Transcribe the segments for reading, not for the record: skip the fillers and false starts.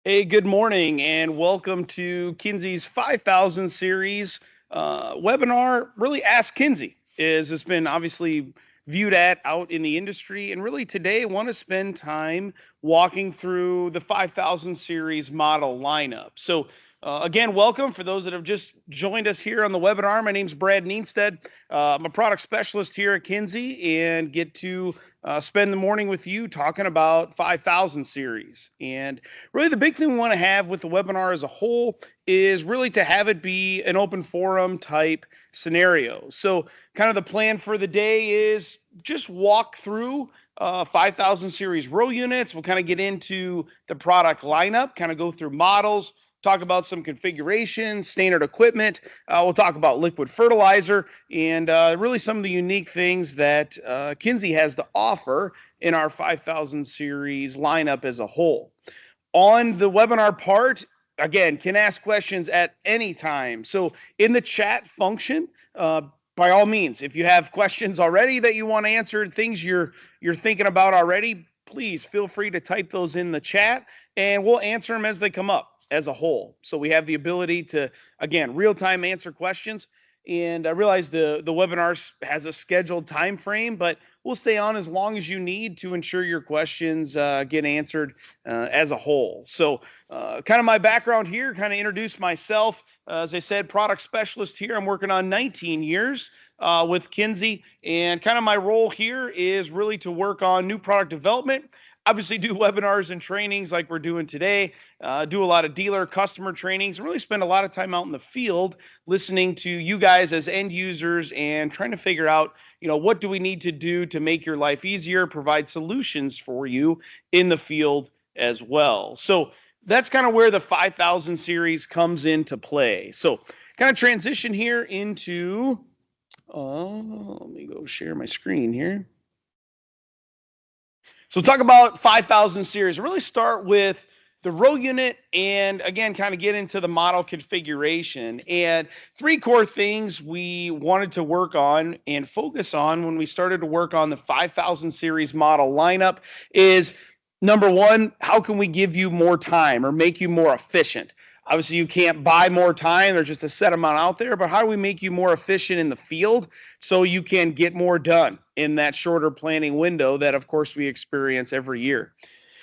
Hey, good morning, and welcome to Kinze's 5000 series webinar. Really, Ask Kinze is it's been obviously viewed at out in the industry, and really today I want to spend time walking through the 5000 series model lineup. So. Again, welcome for those that have just joined us here on the webinar. My name is Brad Neenstead. I'm a product specialist here at Kinze and get to spend the morning with you talking about 5000 series. And really the big thing we want to have with the webinar as a whole is really to have it be an open forum type scenario. So kind of the plan for the day is just walk through 5000 series row units. We'll kind of get into the product lineup, kind of go through models, talk about some configurations, standard equipment. We'll talk about liquid fertilizer and really some of the unique things that Kinze has to offer in our 5000 series lineup as a whole. On the webinar part, again, can ask questions at any time. So in the chat function, by all means, if you have questions already that you want answered, things you're thinking about already, please feel free to type those in the chat and we'll answer them as they come up as a whole. So we have the ability to, again, real-time answer questions. And I realize the webinar has a scheduled time frame, but we'll stay on as long as you need to ensure your questions get answered as a whole. So kind of my background here, kind of introduce myself. As I said, product specialist here. I'm working on 19 years with Kinze. And kind of my role here is really to work on new product development. Obviously do webinars and trainings like we're doing today, do a lot of dealer customer trainings, and really spend a lot of time out in the field listening to you guys as end users and trying to figure out, what do we need to do to make your life easier, provide solutions for you in the field as well. So that's kind of where the 5000 series comes into play. So kind of transition here into, let me go share my screen here. So talk about 5000 series. Really start with the row unit and again, kind of get into the model configuration. And three core things we wanted to work on and focus on when we started to work on the 5000 series model lineup is number one, how can we give you more time or make you more efficient? Obviously, you can't buy more time. There's just a set amount out there. But how do we make you more efficient in the field so you can get more done in that shorter planning window that, of course, we experience every year?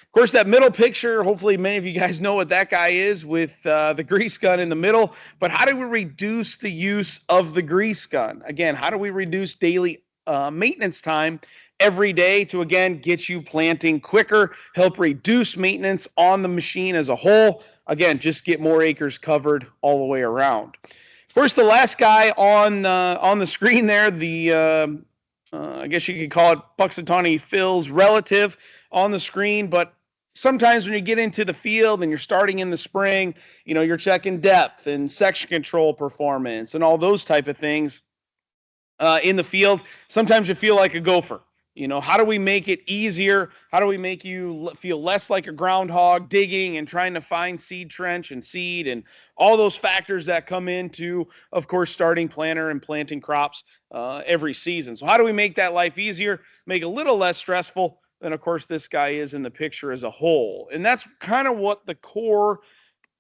Of course, that middle picture, hopefully many of you guys know what that guy is with the grease gun in the middle. But how do we reduce the use of the grease gun? Again, how do we reduce daily maintenance time every day to, again, get you planting quicker, help reduce maintenance on the machine as a whole? Again, just get more acres covered all the way around. Of course, the last guy on the screen there, the I guess you could call it Puxatawny Phil's relative on the screen, but sometimes when you get into the field and you're starting in the spring, you're checking depth and section control performance and all those type of things in the field. Sometimes you feel like a gopher. How do we make it easier? How do we make you feel less like a groundhog digging and trying to find seed trench and seed and all those factors that come into, of course, starting planter and planting crops every season? So how do we make that life easier, make it a little less stressful than, of course, this guy is in the picture as a whole? And that's kind of what the core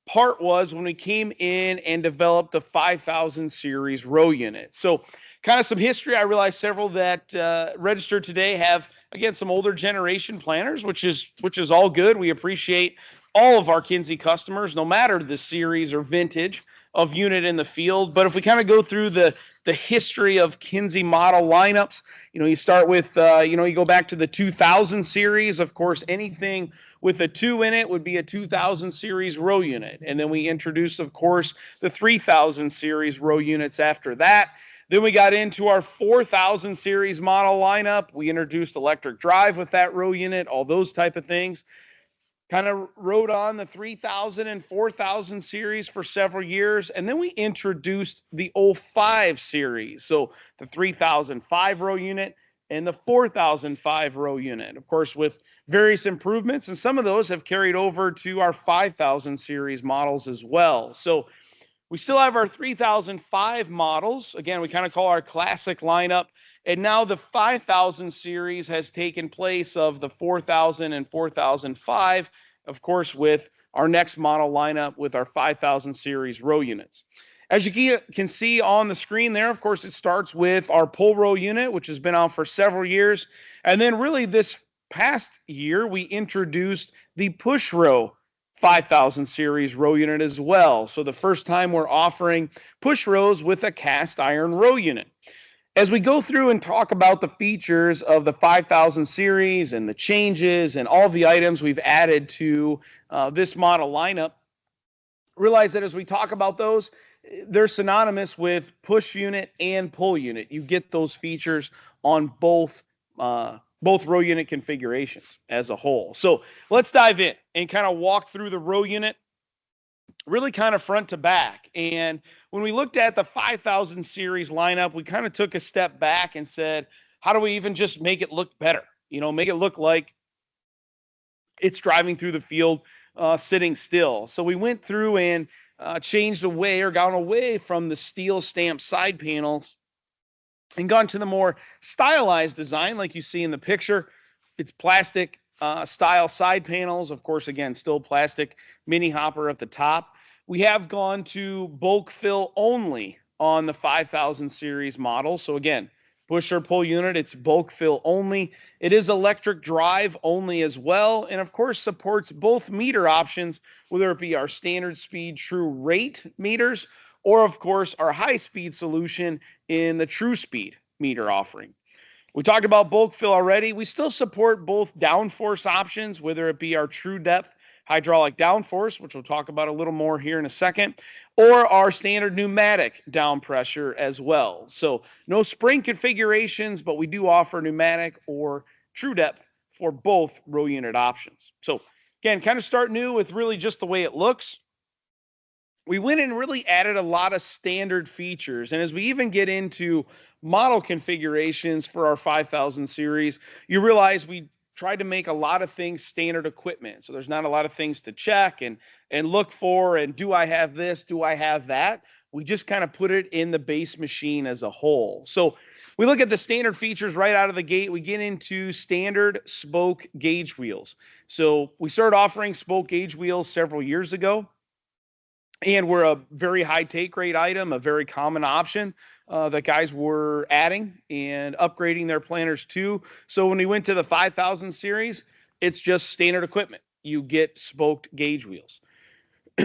part was when we came in and developed the 5000 series row unit. So kind of some history. I realize several that registered today have, again, some older generation planters, which is all good. We appreciate all of our Kinze customers, no matter the series or vintage of unit in the field. But if we kind of go through the history of Kinze model lineups, you start with, you go back to the 2000 series. Of course, anything with a 2 in it would be a 2000 series row unit. And then we introduced, of course, the 3000 series row units after that. Then we got into our 4000 series model lineup. We introduced electric drive with that row unit, all those type of things. Kind of rode on the 3000 and 4000 series for several years. And then we introduced the 05 series. So the 3005 row unit and the 4005 row unit, of course, with various improvements. And some of those have carried over to our 5000 series models as well. So we still have our 3005 models. Again, we kind of call our classic lineup. And now the 5000 series has taken place of the 4000 and 4005, of course, with our next model lineup with our 5000 series row units. As you can see on the screen there, of course, it starts with our pull row unit, which has been out for several years. And then really this past year, we introduced the push row 5000 series row unit as well. So the first time we're offering push rows with a cast iron row unit. As we go through and talk about the features of the 5000 series and the changes and all the items we've added to this model lineup, realize that as we talk about those, they're synonymous with push unit and pull unit. You get those features on both row unit configurations as a whole. So let's dive in and kind of walk through the row unit really kind of front to back. And when we looked at the 5000 series lineup, we kind of took a step back and said, how do we even just make it look better? You know, make it look like it's driving through the field sitting still. So we went through and changed away or gone away from the steel stamped side panels and gone to the more stylized design like you see in the picture. It's plastic style side panels. Of course, again, still plastic mini hopper at the top. We have gone to bulk fill only on the 5000 series model. So again, push or pull unit, it's bulk fill only. It is electric drive only as well. And of course, supports both meter options, whether it be our standard speed true rate meters, or of course, our high speed solution in the true speed meter offering. We talked about bulk fill already. We still support both downforce options, whether it be our true depth hydraulic downforce, which we'll talk about a little more here in a second, or our standard pneumatic down pressure as well. So no spring configurations, but we do offer pneumatic or true depth for both row unit options. So again, kind of start new with really just the way it looks. We went and really added a lot of standard features. And as we even get into model configurations for our 5000 series, you realize we tried to make a lot of things standard equipment. So there's not a lot of things to check and look for, and do I have this? Do I have that? We just kind of put it in the base machine as a whole. So we look at the standard features right out of the gate. We get into standard spoke gauge wheels. So we started offering spoke gauge wheels several years ago, and we're a very high take rate item, a very common option that guys were adding and upgrading their planters to. So when we went to the 5000 series, it's just standard equipment. You get spoked gauge wheels.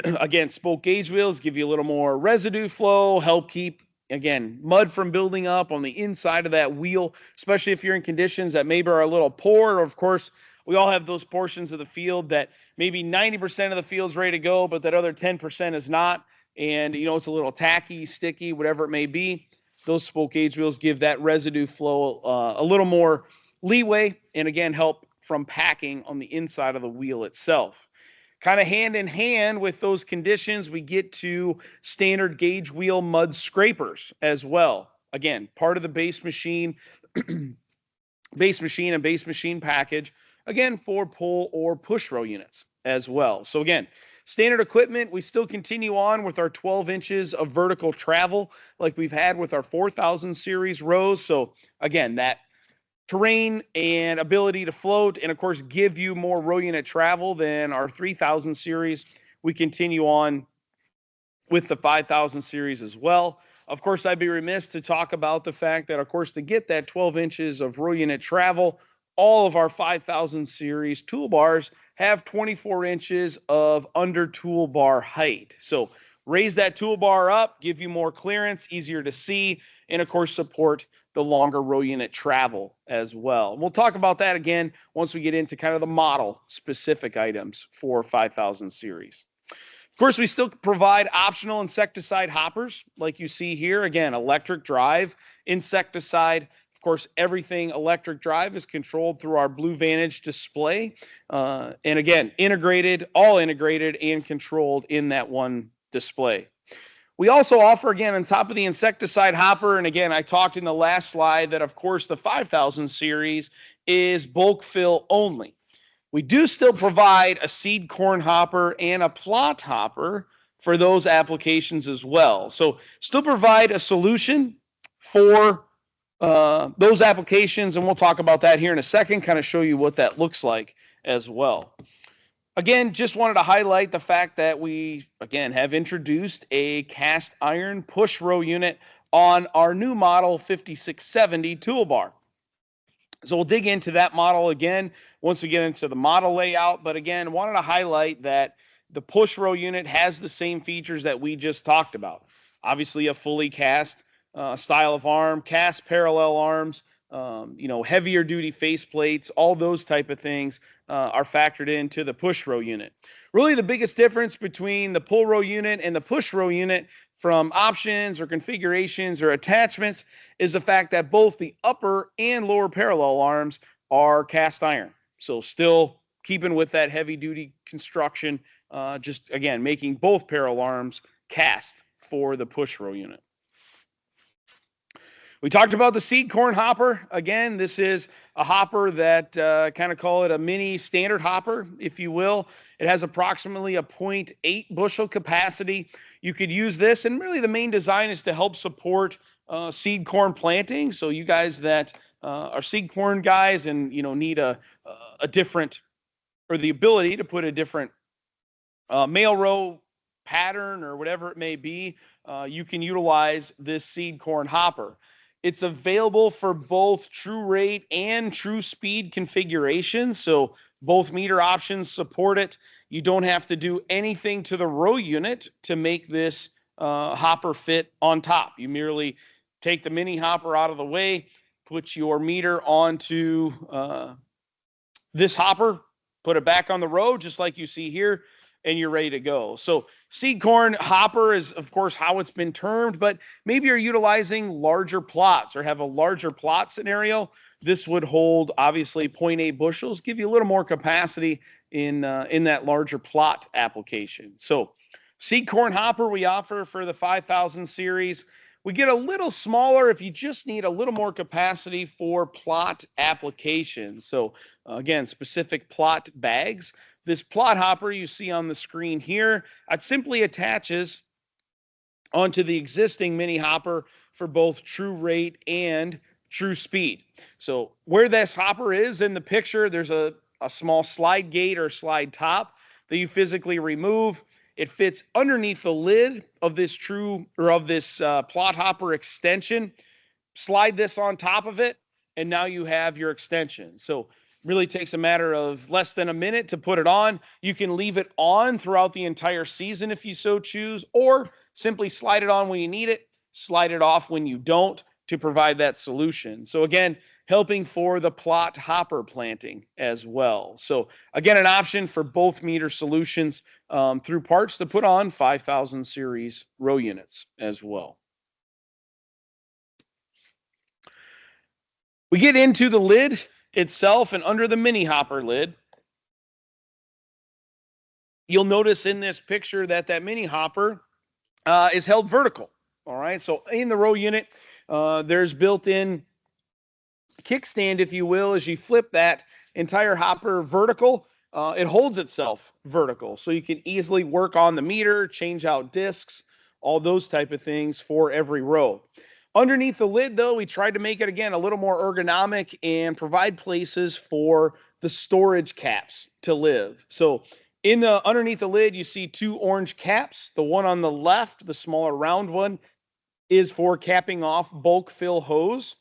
Again, spoke gauge wheels give you a little more residue flow, help keep, again, mud from building up on the inside of that wheel, especially if you're in conditions that maybe are a little poor. Or of course, we all have those portions of the field that maybe 90% of the field's ready to go, but that other 10% is not. And, you know, it's a little tacky, sticky, whatever it may be. Those spoke gauge wheels give that residue flow a little more leeway, and again, help from packing on the inside of the wheel itself. Kind of hand in hand with those conditions, we get to standard gauge wheel mud scrapers as well. Again, part of the base machine, base machine package, again, for pull or push row units as well. So again, standard equipment, we still continue on with our 12 inches of vertical travel like we've had with our 4000 series rows. So again, that terrain and ability to float and of course give you more row unit travel than our 3000 series. We continue on with the 5000 series as well. Of course, I'd be remiss to talk about the fact that, of course, to get that 12 inches of row unit travel, all of our 5000 series toolbars have 24 inches of under toolbar height. So raise that toolbar up, give you more clearance, easier to see, and of course support the longer row unit travel as well. We'll talk about that again once we get into kind of the model specific items for 5000 series. Of course, we still provide optional insecticide hoppers like you see here. Again, electric drive, insecticide. Of course, everything electric drive is controlled through our Blue Vantage display. And again, all integrated and controlled in that one display. We also offer, again, on top of the insecticide hopper, and again, I talked in the last slide that, of course, the 5000 series is bulk fill only. We do still provide a seed corn hopper and a plot hopper for those applications as well. So still provide a solution for those applications, and we'll talk about that here in a second, kind of show you what that looks like as well. Again, just wanted to highlight the fact that we, again, have introduced a cast iron push row unit on our new model 5670 toolbar. So we'll dig into that model again once we get into the model layout. But again, wanted to highlight that the push row unit has the same features that we just talked about. Obviously, a fully cast style of arm, cast parallel arms, heavier duty face plates, all those type of things are factored into the push row unit. Really, the biggest difference between the pull row unit and the push row unit from options or configurations or attachments is the fact that both the upper and lower parallel arms are cast iron. So still keeping with that heavy duty construction, just again, making both parallel arms cast for the push row unit. We talked about the seed corn hopper. Again, this is a hopper that kind of call it a mini standard hopper, if you will. It has approximately a 0.8 bushel capacity. You could use this, and really the main design is to help support seed corn planting. So you guys that are seed corn guys and need a different, or the ability to put a different male row pattern or whatever it may be, you can utilize this seed corn hopper. It's available for both true rate and true speed configurations. So both meter options support it. You don't have to do anything to the row unit to make this hopper fit on top. You merely take the mini hopper out of the way, put your meter onto this hopper, put it back on the row, just like you see here, and you're ready to go. So seed corn hopper is, of course, how it's been termed, but maybe you're utilizing larger plots or have a larger plot scenario. This would hold, obviously, 0.8 bushels, give you a little more capacity in that larger plot application. So seed corn hopper we offer for the 5000 series. We get a little smaller if you just need a little more capacity for plot applications. So again, specific plot bags. This plot hopper you see on the screen here, it simply attaches onto the existing mini hopper for both true rate and true speed. So where this hopper is in the picture, there's a small slide gate or slide top that you physically remove. It fits underneath the lid of this plot hopper extension. Slide this on top of it, and now you have your extension. So really takes a matter of less than a minute to put it on. You can leave it on throughout the entire season if you so choose, or simply slide it on when you need it, slide it off when you don't to provide that solution. So again, helping for the plot hopper planting as well. So again, an option for both meter solutions through parts to put on 5000 series row units as well. We get into the lid itself, and under the mini hopper lid, you'll notice in this picture that mini hopper is held vertical. All right, so in the row unit, there's built-in kickstand, if you will. As you flip that entire hopper vertical, it holds itself vertical, so you can easily work on the meter, change out discs, all those type of things for every row. Underneath the lid, though, we tried to make it, again, a little more ergonomic and provide places for the storage caps to live. So underneath the lid, you see two orange caps. The one on the left, the smaller round one, is for capping off bulk fill hose.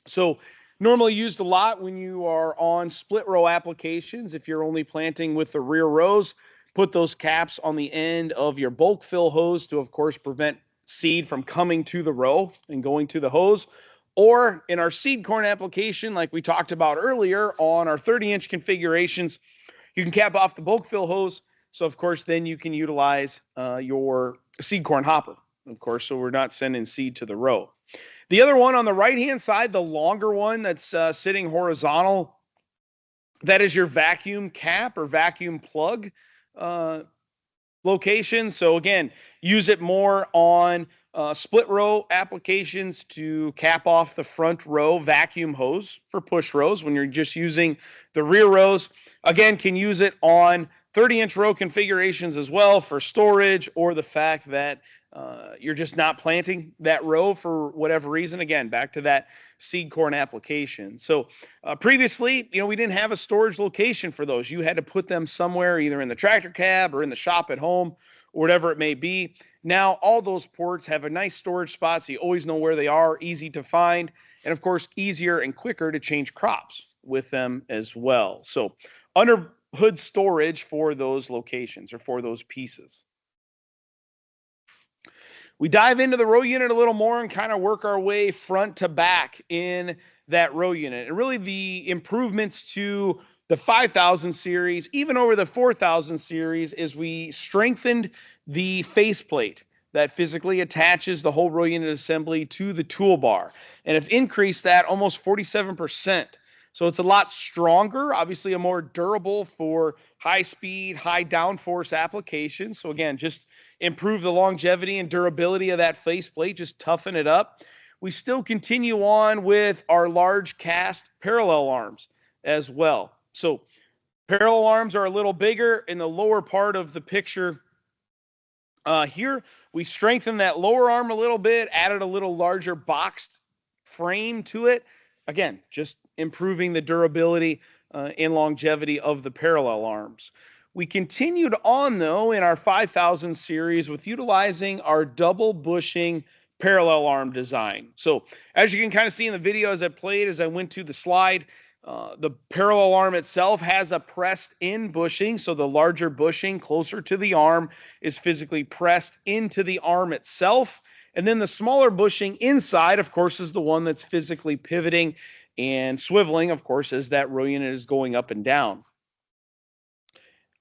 So normally used a lot when you are on split row applications. If you're only planting with the rear rows, put those caps on the end of your bulk fill hose to, of course, prevent seed from coming to the row and going to the hose. Or in our seed corn application, like we talked about earlier on our 30-inch configurations, you can cap off the bulk fill hose. So, of course, then you can utilize your seed corn hopper, of course, so we're not sending seed to the row. The other one on the right-hand side, the longer one that's sitting horizontal, that is your vacuum cap or vacuum plug location. So again, use it more on split row applications to cap off the front row vacuum hose for push rows when you're just using the rear rows. Again, can use it on 30-inch row configurations as well for storage, or the fact that you're just not planting that row for whatever reason. Again, back to that seed corn application. So previously, we didn't have a storage location for those. You had to put them somewhere, either in the tractor cab or in the shop at home, or whatever it may be. Now, all those ports have a nice storage spot, so you always know where they are, easy to find, and of course, easier and quicker to change crops with them as well. So under hood storage for those locations or for those pieces. We dive into the row unit a little more and kind of work our way front to back in that row unit. And really the improvements to the 5000 series, even over the 4000 series, is we strengthened the faceplate that physically attaches the whole row unit assembly to the toolbar, and have increased that almost 47%. So it's a lot stronger, obviously a more durable for high speed, high downforce applications. So again, just improve the longevity and durability of that faceplate, just toughen it up. We still continue on with our large cast parallel arms as well. So parallel arms are a little bigger in the lower part of the picture. Here, we strengthened that lower arm a little bit, added a little larger boxed frame to it. Again, just improving the durability and longevity of the parallel arms. We continued on, though, in our 5000 series with utilizing our double bushing parallel arm design. So as you can kind of see in the video as I played, as I went to the slide, the parallel arm itself has a pressed in bushing. So the larger bushing closer to the arm is physically pressed into the arm itself. And then the smaller bushing inside, of course, is the one that's physically pivoting and swiveling, of course, as that row unit is going up and down.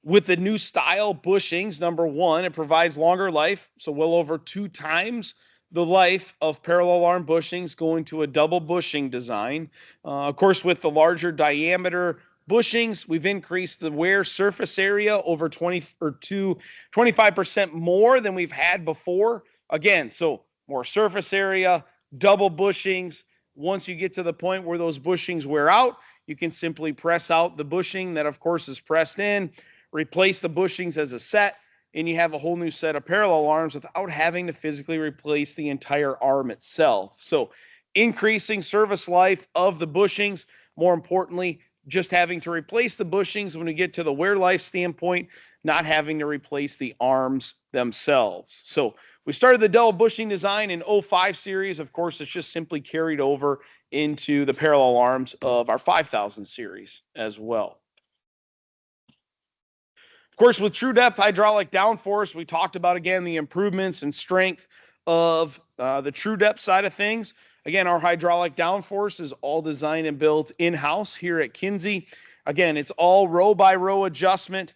With the new style bushings, number one, it provides longer life. So well over 2 times the life of parallel arm bushings going to a double bushing design. Of course, with the larger diameter bushings, we've increased the wear surface area over 25% more than we've had before. Again, so more surface area, double bushings. Once you get to the point where those bushings wear out, you can simply press out the bushing that, of course, is pressed in, replace the bushings as a set, and you have a whole new set of parallel arms without having to physically replace the entire arm itself. So increasing service life of the bushings, more importantly, just having to replace the bushings when we get to the wear life standpoint, not having to replace the arms themselves. So we started the double bushing design in 05 series. Of course, it's just simply carried over into the parallel arms of our 5000 series as well. Of course, with True Depth Hydraulic Downforce, we talked about, again, the improvements and strength of the True Depth side of things. Again, our hydraulic downforce is all designed and built in-house here at Kinze. Again, it's all row-by-row adjustment.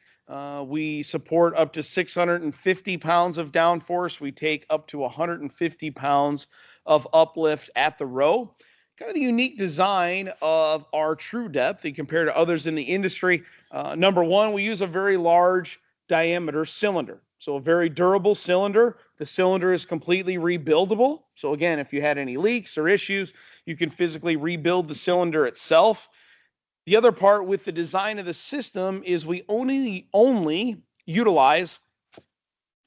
We support up to 650 pounds of downforce. We take up to 150 pounds of uplift at the row. Kind of the unique design of our True Depth compared to others in the industry. Number one, we use a very large diameter cylinder. So a very durable cylinder. The cylinder is completely rebuildable. So again, if you had any leaks or issues, you can physically rebuild the cylinder itself. The other part with the design of the system is we only utilize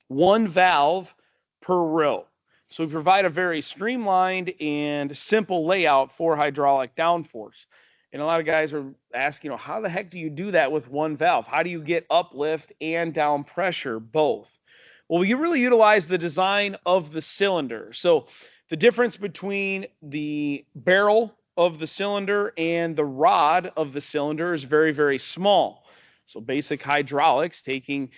one valve per row. So we provide a very streamlined and simple layout for hydraulic downforce. And a lot of guys are asking, how the heck do you do that with one valve? How do you get uplift and down pressure both? Well, you really utilize the design of the cylinder. So the difference between the barrel of the cylinder and the rod of the cylinder is very, very small. So basic hydraulics, taking,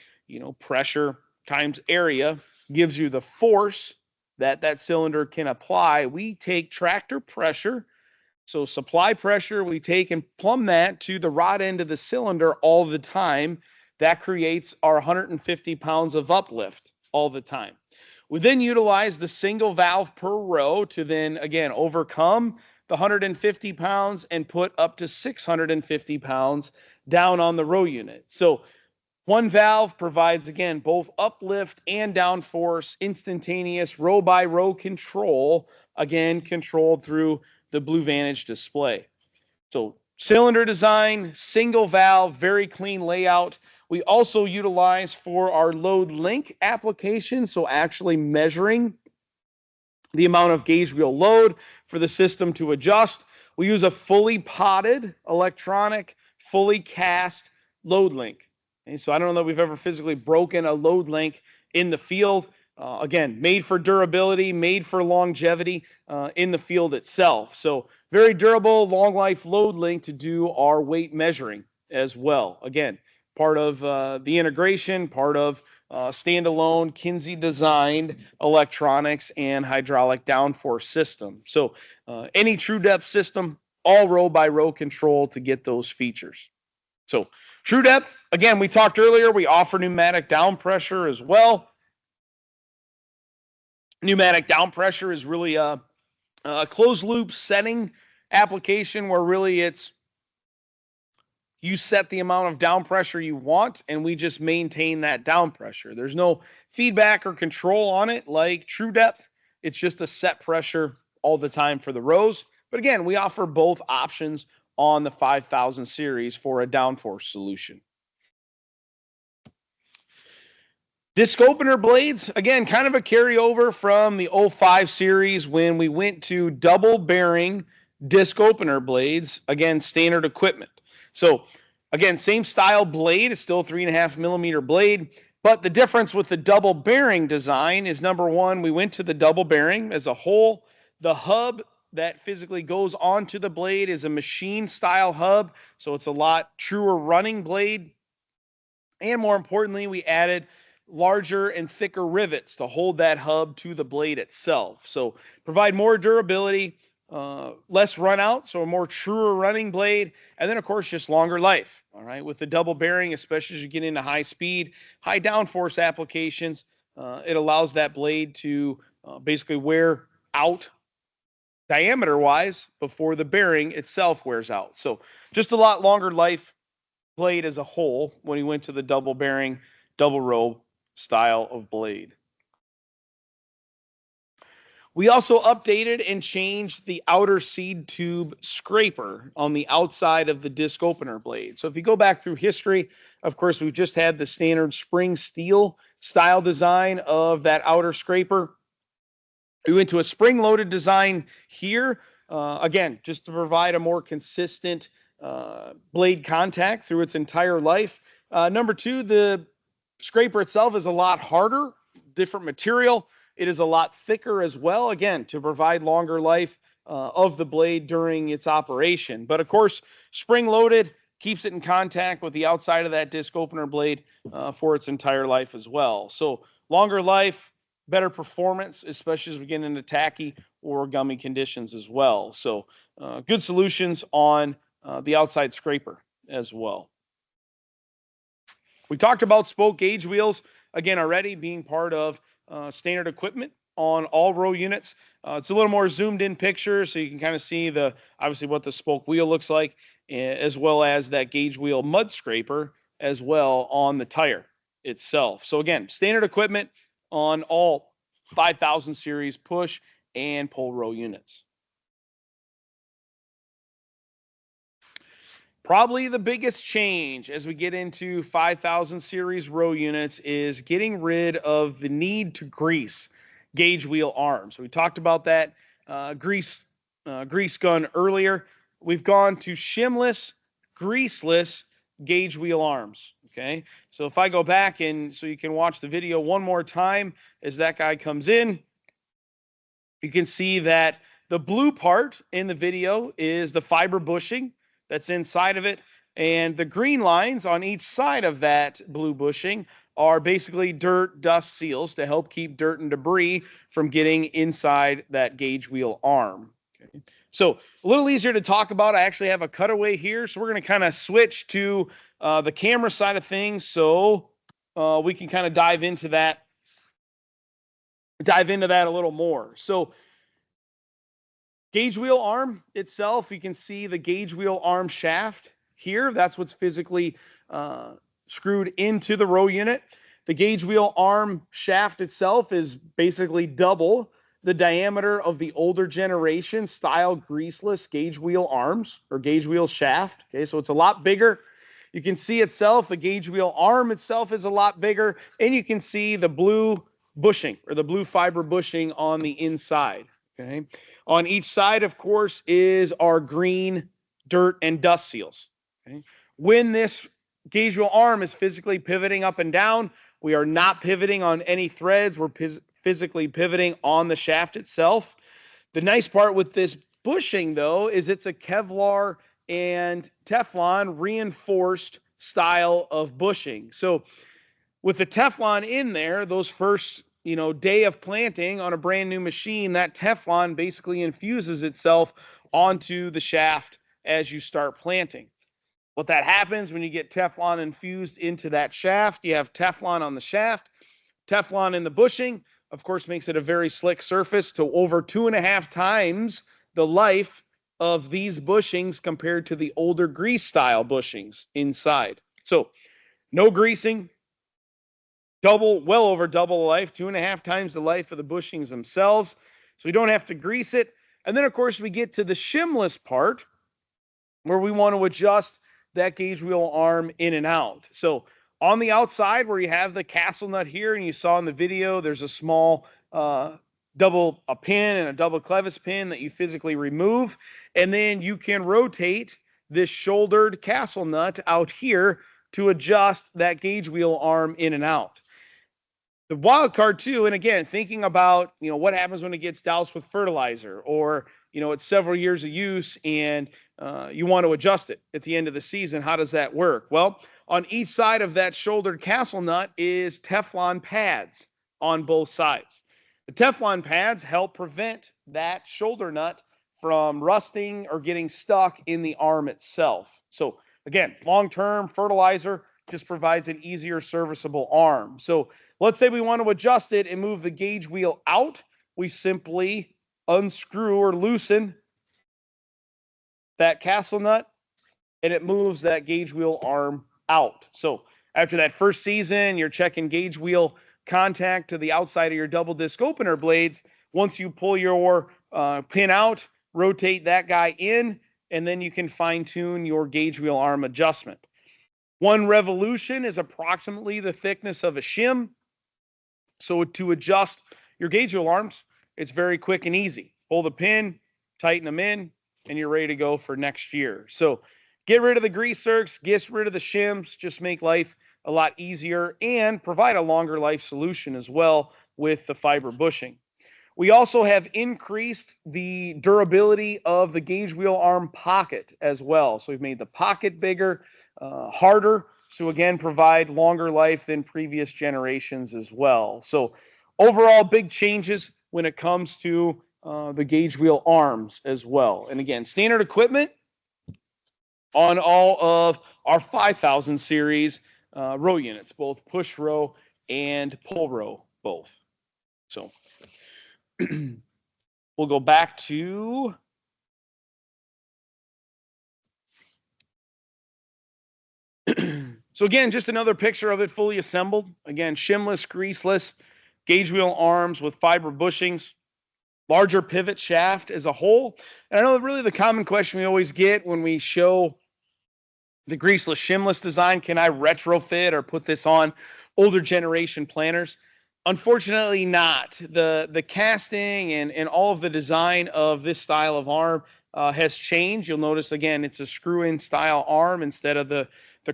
pressure times area, gives you the force that cylinder can apply. We take tractor pressure, so supply pressure, we take and plumb that to the rod end of the cylinder all the time. That creates our 150 pounds of uplift all the time. We then utilize the single valve per row to then, again, overcome the 150 pounds and put up to 650 pounds down on the row unit. So one valve provides, again, both uplift and downforce, instantaneous row-by-row control, again, controlled through the Blue Vantage display. So cylinder design, single valve, very clean layout. We also utilize for our load link application, so actually measuring the amount of gauge wheel load for the system to adjust. We use a fully potted electronic, fully cast load link. Okay, so I don't know that we've ever physically broken a load link in the field. Again, made for durability, made for longevity in the field itself. So very durable, long life load link to do our weight measuring as well. Again, part of the integration, part of standalone Kinze designed electronics and hydraulic downforce system. So any true depth system, all row by row control to get those features. So true depth, again, we talked earlier, we offer pneumatic down pressure as well. Pneumatic down pressure is really a closed loop setting application where really it's you set the amount of down pressure you want, and we just maintain that down pressure. There's no feedback or control on it like true depth. It's just a set pressure all the time for the rows. But again, we offer both options on the 5000 series for a downforce solution. Disc opener blades, again, kind of a carryover from the 05 series when we went to double bearing disc opener blades, again, standard equipment. So again, same style blade, it's still 3.5 millimeter blade, but the difference with the double bearing design is number one, we went to the double bearing as a whole. The hub that physically goes onto the blade is a machine style hub, so it's a lot truer running blade. And more importantly, we added larger and thicker rivets to hold that hub to the blade itself. So provide more durability, less run out, so a more truer running blade, and then of course just longer life. All right, with the double bearing, especially as you get into high speed, high downforce applications, it allows that blade to basically wear out diameter wise before the bearing itself wears out. So just a lot longer life blade as a whole when we went to the double bearing, double row style of blade. We also updated and changed the outer seed tube scraper on the outside of the disc opener blade. So if you go back through history, of course, we've just had the standard spring steel style design of that outer scraper. We went to a spring-loaded design here, again, just to provide a more consistent blade contact through its entire life. Number two, the scraper itself is a lot harder, different material. It is a lot thicker as well, again, to provide longer life of the blade during its operation. But of course, spring-loaded keeps it in contact with the outside of that disc opener blade for its entire life as well. So longer life, better performance, especially as we get into tacky or gummy conditions as well. So good solutions on the outside scraper as well. We talked about spoke gauge wheels, again, already being part of standard equipment on all row units. It's a little more zoomed in picture, so you can kind of see obviously what the spoke wheel looks like, as well as that gauge wheel mud scraper as well on the tire itself. So again, standard equipment on all 5000 series push and pull row units. Probably the biggest change as we get into 5000 series row units is getting rid of the need to grease gauge wheel arms. So we talked about that grease gun earlier. We've gone to shimless, greaseless gauge wheel arms. Okay, so if I go back and so you can watch the video one more time as that guy comes in, you can see that the blue part in the video is the fiber bushing that's inside of it, and the green lines on each side of that blue bushing are basically dirt, dust seals to help keep dirt and debris from getting inside that gauge wheel arm. Okay. So a little easier to talk about. I actually have a cutaway here, so we're going to kind of switch to the camera side of things, so we can kind of dive into that a little more. So gauge wheel arm itself, you can see the gauge wheel arm shaft here. That's what's physically screwed into the row unit. The gauge wheel arm shaft itself is basically double the diameter of the older generation style greaseless gauge wheel arms or gauge wheel shaft. Okay, so it's a lot bigger. You can see itself, the gauge wheel arm itself is a lot bigger, and you can see the blue bushing or the blue fiber bushing on the inside. Okay. On each side, of course, is our green dirt and dust seals. Okay. When this gauge wheel arm is physically pivoting up and down, we are not pivoting on any threads. We're physically pivoting on the shaft itself. The nice part with this bushing, though, is it's a Kevlar and Teflon reinforced style of bushing. So with the Teflon in there, those first day of planting on a brand new machine, that Teflon basically infuses itself onto the shaft as you start planting. What that happens when you get Teflon infused into that shaft, you have Teflon on the shaft, Teflon in the bushing, of course, makes it a very slick surface to over 2.5 times the life of these bushings compared to the older grease style bushings inside. So no greasing, well over double the life, 2.5 times the life of the bushings themselves. So we don't have to grease it. And then, of course, we get to the shimless part where we want to adjust that gauge wheel arm in and out. So on the outside where you have the castle nut here, and you saw in the video, there's a small double pin and a double clevis pin that you physically remove. And then you can rotate this shouldered castle nut out here to adjust that gauge wheel arm in and out. The wild card too, and again, thinking about, what happens when it gets doused with fertilizer, or, it's several years of use and you want to adjust it at the end of the season. How does that work? Well, on each side of that shouldered castle nut is Teflon pads on both sides. The Teflon pads help prevent that shoulder nut from rusting or getting stuck in the arm itself. So again, long-term fertilizer just provides an easier serviceable arm. So let's say we want to adjust it and move the gauge wheel out. We simply unscrew or loosen that castle nut, and it moves that gauge wheel arm out. So after that first season, you're checking gauge wheel contact to the outside of your double disc opener blades. Once you pull your pin out, rotate that guy in, and then you can fine tune your gauge wheel arm adjustment. One revolution is approximately the thickness of a shim. So to adjust your gauge wheel arms, it's very quick and easy. Pull the pin, tighten them in, and you're ready to go for next year. So get rid of the grease zerks, get rid of the shims, just make life a lot easier and provide a longer life solution as well with the fiber bushing. We also have increased the durability of the gauge wheel arm pocket as well. So we've made the pocket bigger, harder, so again, provide longer life than previous generations as well. So overall, big changes when it comes to the gauge wheel arms as well. And again, standard equipment on all of our 5000 series row units, both push row and pull row, both. So we'll go back to so again, just another picture of it fully assembled. Again, shimless, greaseless, gauge wheel arms with fiber bushings, larger pivot shaft as a whole. And I know really the common question we always get when we show the greaseless, shimless design, can I retrofit or put this on older generation planters? Unfortunately not. The casting and all of the design of this style of arm has changed. You'll notice, again, it's a screw-in style arm instead of the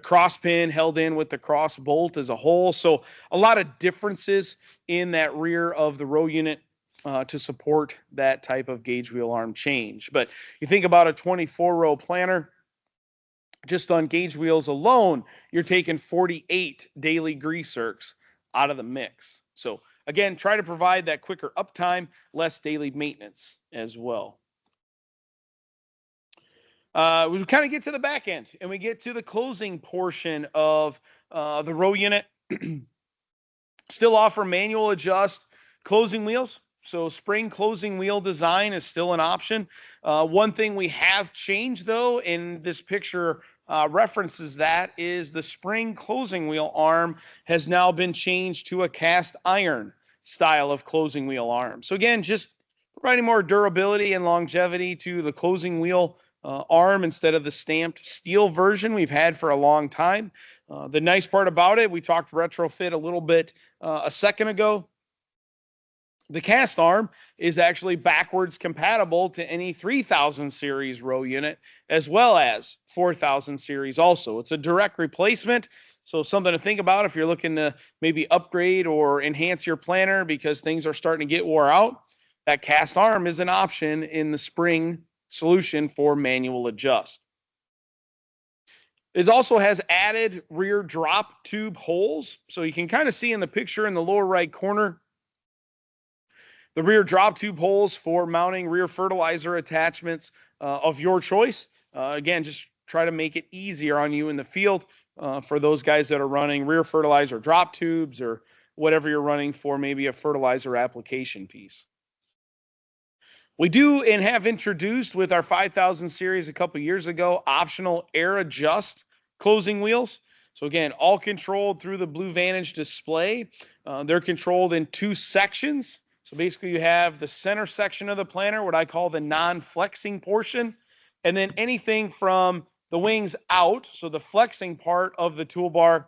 cross pin held in with the cross bolt as a whole. So a lot of differences in that rear of the row unit to support that type of gauge wheel arm change. But you think about a 24-row planter, just on gauge wheels alone, you're taking 48 daily grease zerks out of the mix. So again, try to provide that quicker uptime, less daily maintenance as well. We kind of get to the back end and we get to the closing portion of the row unit. Still offer manual adjust closing wheels. So spring closing wheel design is still an option. One thing we have changed though, and this picture references that, is the spring closing wheel arm has now been changed to a cast iron style of closing wheel arm. So again, just providing more durability and longevity to the closing wheel arm instead of the stamped steel version we've had for a long time. The nice part about it, we talked retrofit a little bit a second ago. The cast arm is actually backwards compatible to any 3000 series row unit as well as 4000 series also. It's a direct replacement, so something to think about if you're looking to maybe upgrade or enhance your planter because things are starting to get wore out. That cast arm is an option in the spring solution for manual adjust. It also has added rear drop tube holes, so you can kind of see in the picture in the lower right corner the rear drop tube holes for mounting rear fertilizer attachments of your choice. Again, just try to make it easier on you in the field for those guys that are running rear fertilizer drop tubes or whatever you're running for maybe a fertilizer application piece. We do and have introduced with our 5000 series a couple years ago optional air adjust closing wheels. So again, all controlled through the Blue Vantage display. They're controlled in two sections. So basically you have the center section of the planter, what I call the non-flexing portion, and then anything from the wings out, so the flexing part of the toolbar,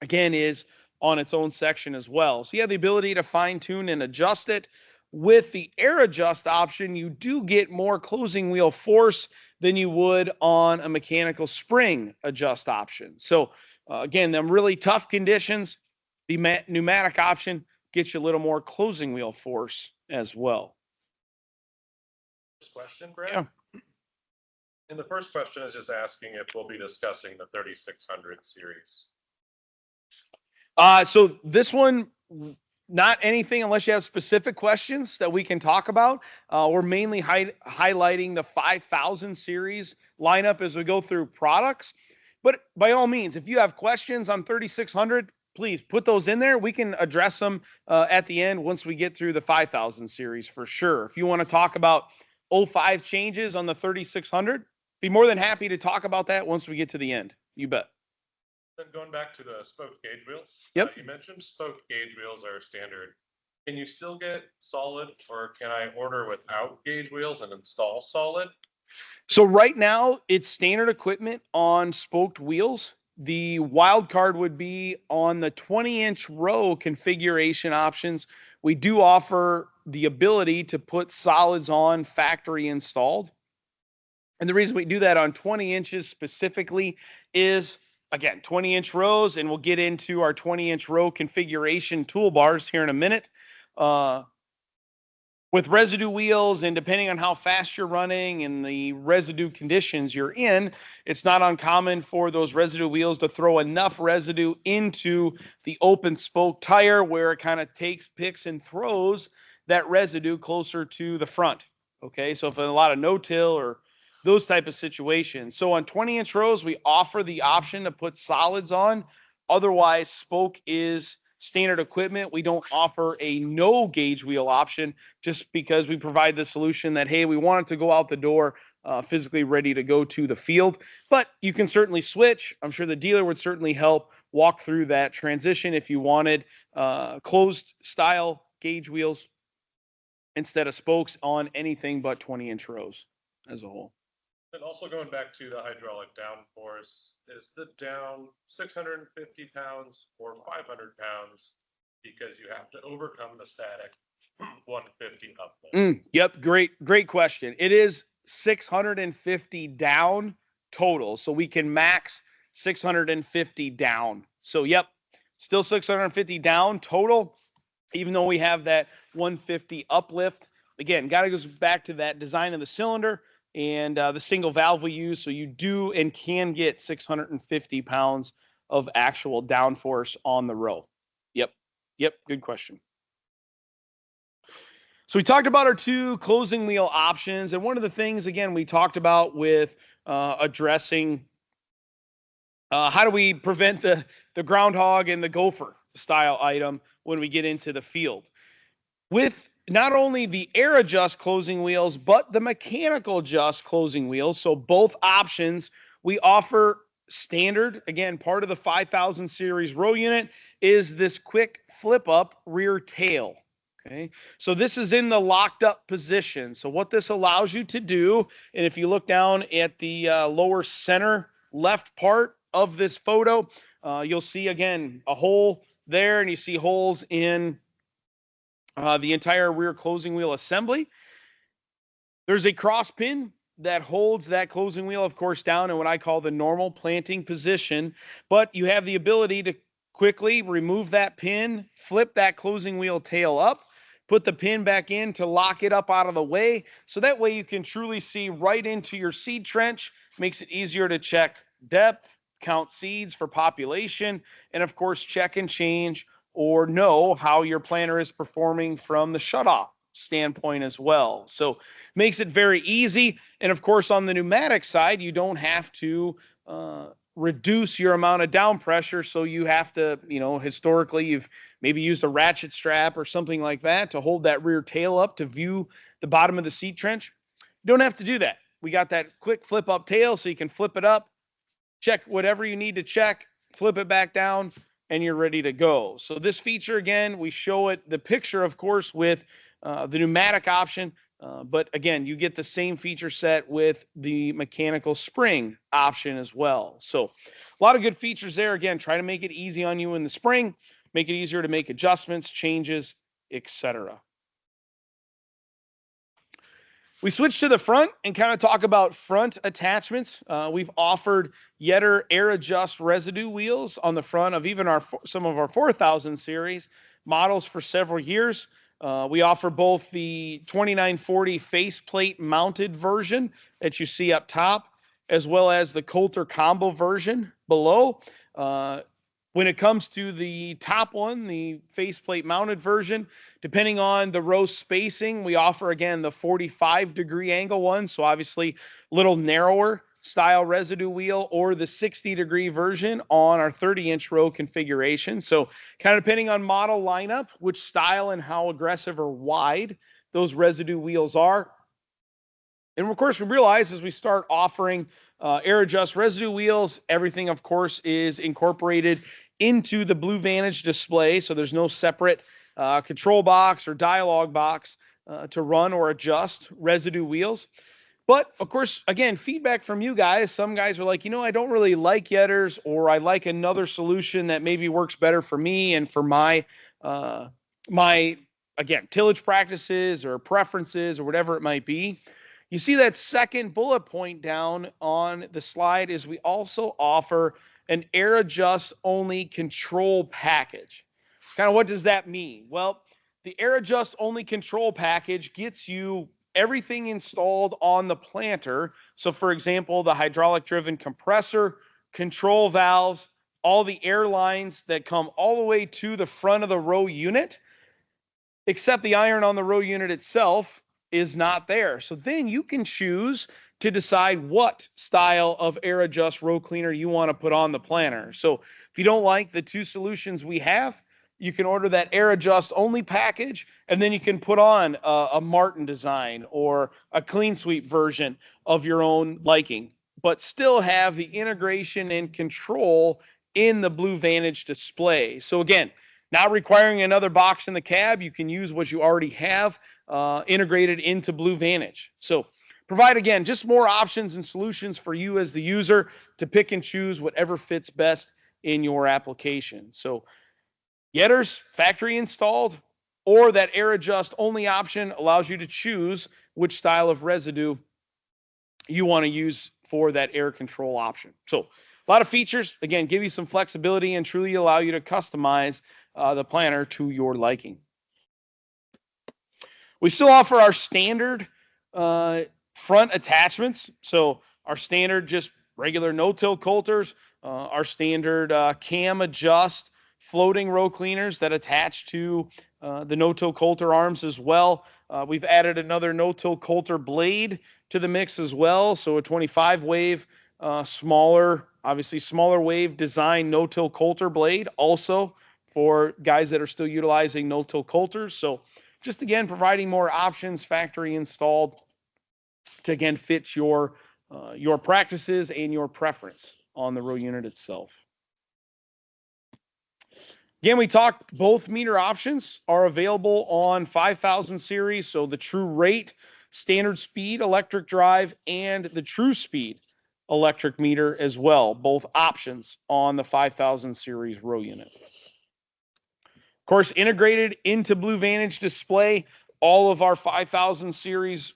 again, is on its own section as well. So you have the ability to fine tune and adjust it. With the air adjust option, you do get more closing wheel force than you would on a mechanical spring adjust option. So again, them really tough conditions, the pneumatic option gets you a little more closing wheel force as well. Question, Brad? Yeah. And the first question is just asking if we'll be discussing the 3600 series. So this one, not anything unless you have specific questions that we can talk about. We're mainly highlighting the 5000 series lineup as we go through products. But by all means, if you have questions on 3600, please put those in there. We can address them at the end once we get through the 5000 series for sure. If you want to talk about 05 changes on the 3600, be more than happy to talk about that once we get to the end. You bet. Then going back to the spoke gauge wheels. Yep. You mentioned spoke gauge wheels are standard. Can you still get solid, or can I order without gauge wheels and install solid? So right now it's standard equipment on spoked wheels. The wild card would be on the 20-inch row configuration options. We do offer the ability to put solids on factory installed. And the reason we do that on 20 inches specifically is, again, 20-inch rows, and we'll get into our 20-inch row configuration toolbars here in a minute. With residue wheels, and depending on how fast you're running and the residue conditions you're in, it's not uncommon for those residue wheels to throw enough residue into the open spoke tire where it kind of picks and throws that residue closer to the front. Okay, so if a lot of no-till or those type of situations. So on 20-inch rows, we offer the option to put solids on. Otherwise, spoke is standard equipment. We don't offer a no gauge wheel option just because we provide the solution that, hey, we want it to go out the door physically ready to go to the field. But you can certainly switch. I'm sure the dealer would certainly help walk through that transition if you wanted closed style gauge wheels instead of spokes on anything but 20-inch rows as a whole. And also going back to the hydraulic downforce, is the down 650 pounds or 500 pounds because you have to overcome the static 150 uplift? Yep, great question. It is 650 down total, so we can max 650 down. So yep, still 650 down total, even though we have that 150 uplift. Again, got to go back to that design of the cylinder and the single valve we use, so you do and can get 650 pounds of actual downforce on the row. Yep, good question. So we talked about our two closing wheel options, and one of the things, again, we talked about with addressing how do we prevent the groundhog and the gopher style item when we get into the field. With not only the air adjust closing wheels, but the mechanical adjust closing wheels. So both options we offer standard. Again, part of the 5000 series row unit is this quick flip up rear tail. Okay, so this is in the locked up position. So what this allows you to do, and if you look down at the lower center left part of this photo, you'll see again a hole there, and you see holes in the entire rear closing wheel assembly. There's a cross pin that holds that closing wheel, of course, down in what I call the normal planting position, but you have the ability to quickly remove that pin, flip that closing wheel tail up, put the pin back in to lock it up out of the way. So that way you can truly see right into your seed trench, makes it easier to check depth, count seeds for population, and of course, check and change or know how your planter is performing from the shutoff standpoint as well. So makes it very easy. And of course, on the pneumatic side, you don't have to reduce your amount of down pressure. So you have to, historically, you've maybe used a ratchet strap or something like that to hold that rear tail up to view the bottom of the seed trench. You don't have to do that. We got that quick flip up tail, so you can flip it up, check whatever you need to check, flip it back down, and you're ready to go. So this feature, again, we show it, the picture, of course, with the pneumatic option, but again, you get the same feature set with the mechanical spring option as well. So a lot of good features there. Again, try to make it easy on you in the spring, make it easier to make adjustments, changes, etc. We switch to the front and kind of talk about front attachments. We've offered Yetter Air Adjust residue wheels on the front of even some of our 4000 series models for several years. We offer both the 2940 faceplate mounted version that you see up top, as well as the Coulter combo version below. When it comes to the top one, the faceplate mounted version, depending on the row spacing, we offer again the 45-degree angle one, so obviously a little narrower style residue wheel, or the 60-degree version on our 30-inch row configuration. So kind of depending on model lineup, which style and how aggressive or wide those residue wheels are. And of course, we realize as we start offering air adjust residue wheels, everything, of course, is incorporated into the Blue Vantage display. So there's no separate control box or dialog box to run or adjust residue wheels. But of course, again, feedback from you guys. Some guys are like, I don't really like Yetters, or I like another solution that maybe works better for me and for my again, tillage practices or preferences or whatever it might be. You see that second bullet point down on the slide is we also offer an air adjust only control package. Kind of what does that mean? Well, the air adjust only control package gets you everything installed on the planter. So for example, the hydraulic driven compressor, control valves, all the air lines that come all the way to the front of the row unit, except the iron on the row unit itself is not there. So then you can choose to decide what style of air adjust row cleaner you want to put on the planter. So if you don't like the two solutions we have, you can order that air adjust only package, and then you can put on a Martin design or a clean sweep version of your own liking, but still have the integration and control in the Blue Vantage display. So again, not requiring another box in the cab, you can use what you already have integrated into Blue Vantage. So provide, again, just more options and solutions for you as the user to pick and choose whatever fits best in your application. So Yetters factory installed, or that air adjust only option allows you to choose which style of residue you want to use for that air control option. So a lot of features, again, give you some flexibility and truly allow you to customize the planter to your liking. We still offer our standard front attachments. So our standard just regular no-till coulters, our standard cam adjust floating row cleaners that attach to the no-till coulter arms as well. We've added another no-till coulter blade to the mix as well. So a 25 wave, obviously smaller wave design no-till coulter blade also for guys that are still utilizing no-till coulters. So just again, providing more options factory installed to again fit your practices and your preference on the row unit itself. Again, we talked both meter options are available on 5000 series. So the true rate, standard speed, electric drive, and the true speed electric meter as well. Both options on the 5000 series row unit. Of course, integrated into Blue Vantage display, all of our 5000 series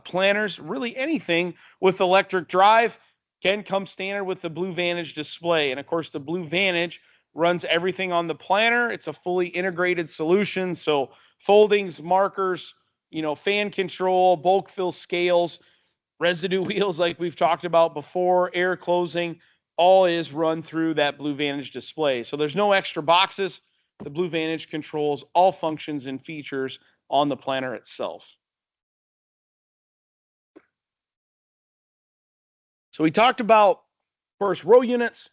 planters, really anything with electric drive can come standard with the Blue Vantage display. And of course, the Blue Vantage runs everything on the planter. It's a fully integrated solution. So foldings, markers, fan control, bulk fill scales, residue wheels like we've talked about before, air closing, all is run through that Blue Vantage display. So there's no extra boxes. The Blue Vantage controls all functions and features on the planter itself. So we talked about, first, row units,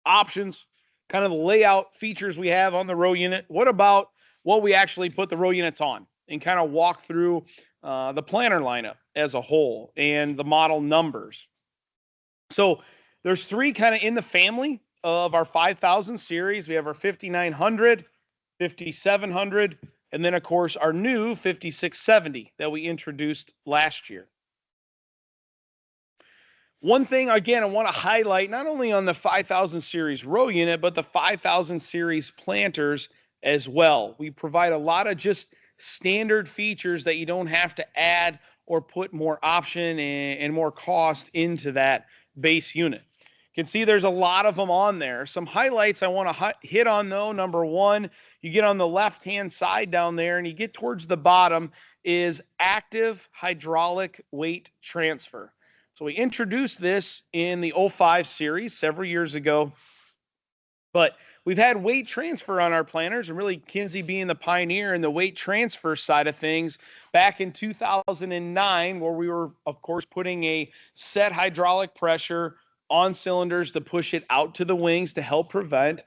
options, kind of the layout features we have on the row unit. What about what we actually put the row units on, and kind of walk through the planter lineup as a whole and the model numbers. So there's three kind of in the family of our 5000 series. We have our 5900, 5700, and then of course our new 5670 that we introduced last year. One thing, again, I want to highlight not only on the 5000 series row unit, but the 5000 series planters as well. We provide a lot of just standard features that you don't have to add or put more option and more cost into that base unit. You can see there's a lot of them on there. Some highlights I want to hit on, though. Number one, you get on the left-hand side down there and you get towards the bottom is active hydraulic weight transfer. So we introduced this in the 05 series several years ago, but we've had weight transfer on our planters, and really Kinze being the pioneer in the weight transfer side of things back in 2009, where we were, of course, putting a set hydraulic pressure on cylinders to push it out to the wings to help prevent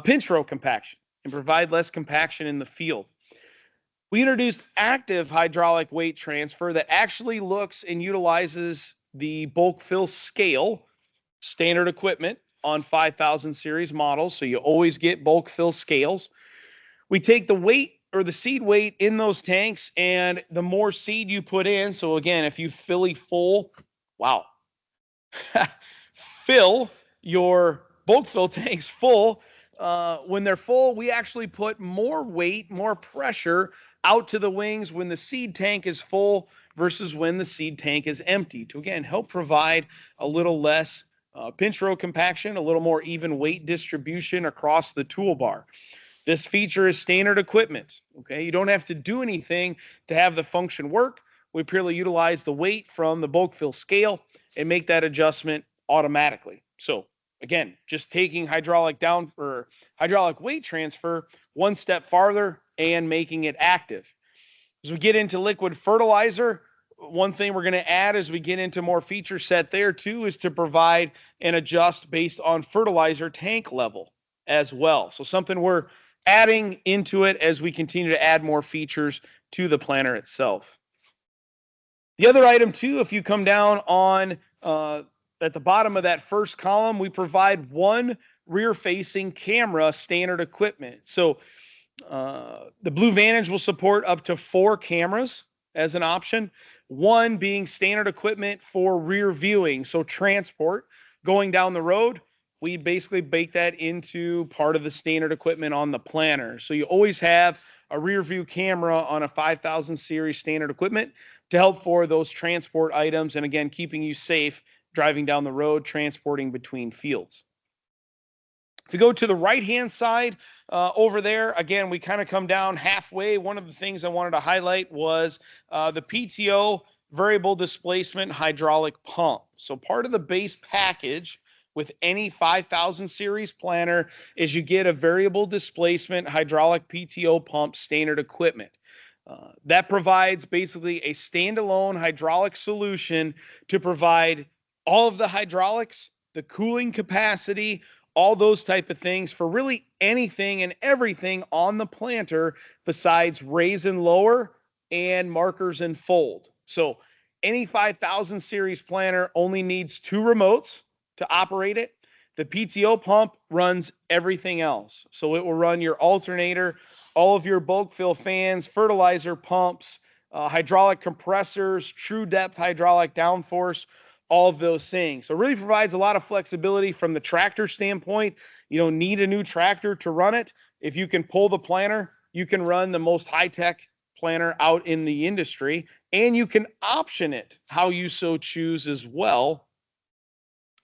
pinch row compaction and provide less compaction in the field. We introduced active hydraulic weight transfer that actually looks and utilizes the bulk fill scale, standard equipment on 5000 series models. So you always get bulk fill scales. We take the weight or the seed weight in those tanks, and the more seed you put in. So again, if you fill your bulk fill tanks full, when they're full, we actually put more weight, more pressure out to the wings when the seed tank is full versus when the seed tank is empty, to again help provide a little less pinch row compaction, a little more even weight distribution across the toolbar. This feature is standard equipment. Okay, you don't have to do anything to have the function work. We purely utilize the weight from the bulk fill scale and make that adjustment automatically. So again, just taking hydraulic weight transfer one step farther and making it active. As we get into liquid fertilizer, one thing we're going to add as we get into more feature set there too is to provide and adjust based on fertilizer tank level as well. So something we're adding into it as we continue to add more features to the planter itself. The other item too, if you come down on at the bottom of that first column, we provide one rear-facing camera standard equipment. So the Blue Vantage will support up to 4 cameras as an option, one being standard equipment for rear viewing. So transport going down the road, we basically bake that into part of the standard equipment on the planter. So you always have a rear view camera on a 5000 series standard equipment to help for those transport items, and again, keeping you safe driving down the road, transporting between fields. If you go to the right-hand side over there, again, we kind of come down halfway. One of the things I wanted to highlight was the PTO variable displacement hydraulic pump. So part of the base package with any 5000 series planter is you get a variable displacement hydraulic PTO pump standard equipment. That provides basically a standalone hydraulic solution to provide all of the hydraulics, the cooling capacity, all those type of things for really anything and everything on the planter besides raise and lower and markers and fold. So any 5000 series planter only needs 2 remotes to operate it. The PTO pump runs everything else. So it will run your alternator, all of your bulk fill fans, fertilizer pumps, hydraulic compressors, true depth hydraulic downforce, all of those things. So it really provides a lot of flexibility from the tractor standpoint. You don't need a new tractor to run it. If you can pull the planter, you can run the most high-tech planter out in the industry, and you can option it how you so choose as well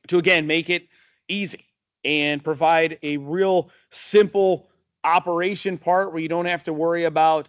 to, again, make it easy and provide a real simple operation part where you don't have to worry about,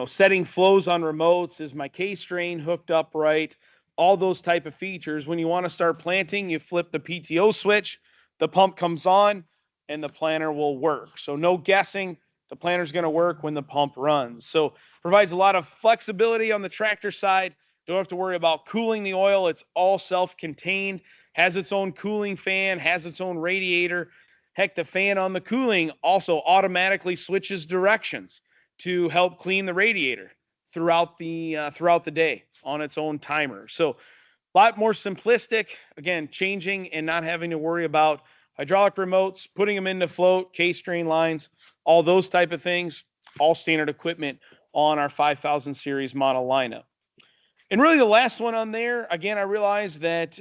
setting flows on remotes. Is my case drain hooked up right? All those type of features. When you want to start planting, you flip the PTO switch, the pump comes on, and the planter will work. So no guessing. The planter's going to work when the pump runs. So provides a lot of flexibility on the tractor side. Don't have to worry about cooling the oil. It's all self-contained, has its own cooling fan, has its own radiator. Heck, the fan on the cooling also automatically switches directions to help clean the radiator throughout the day on its own timer. So a lot more simplistic, again, changing and not having to worry about hydraulic remotes, putting them into float, case drain lines, all those type of things, all standard equipment on our 5000 series model lineup. And really the last one on there, again, I realize that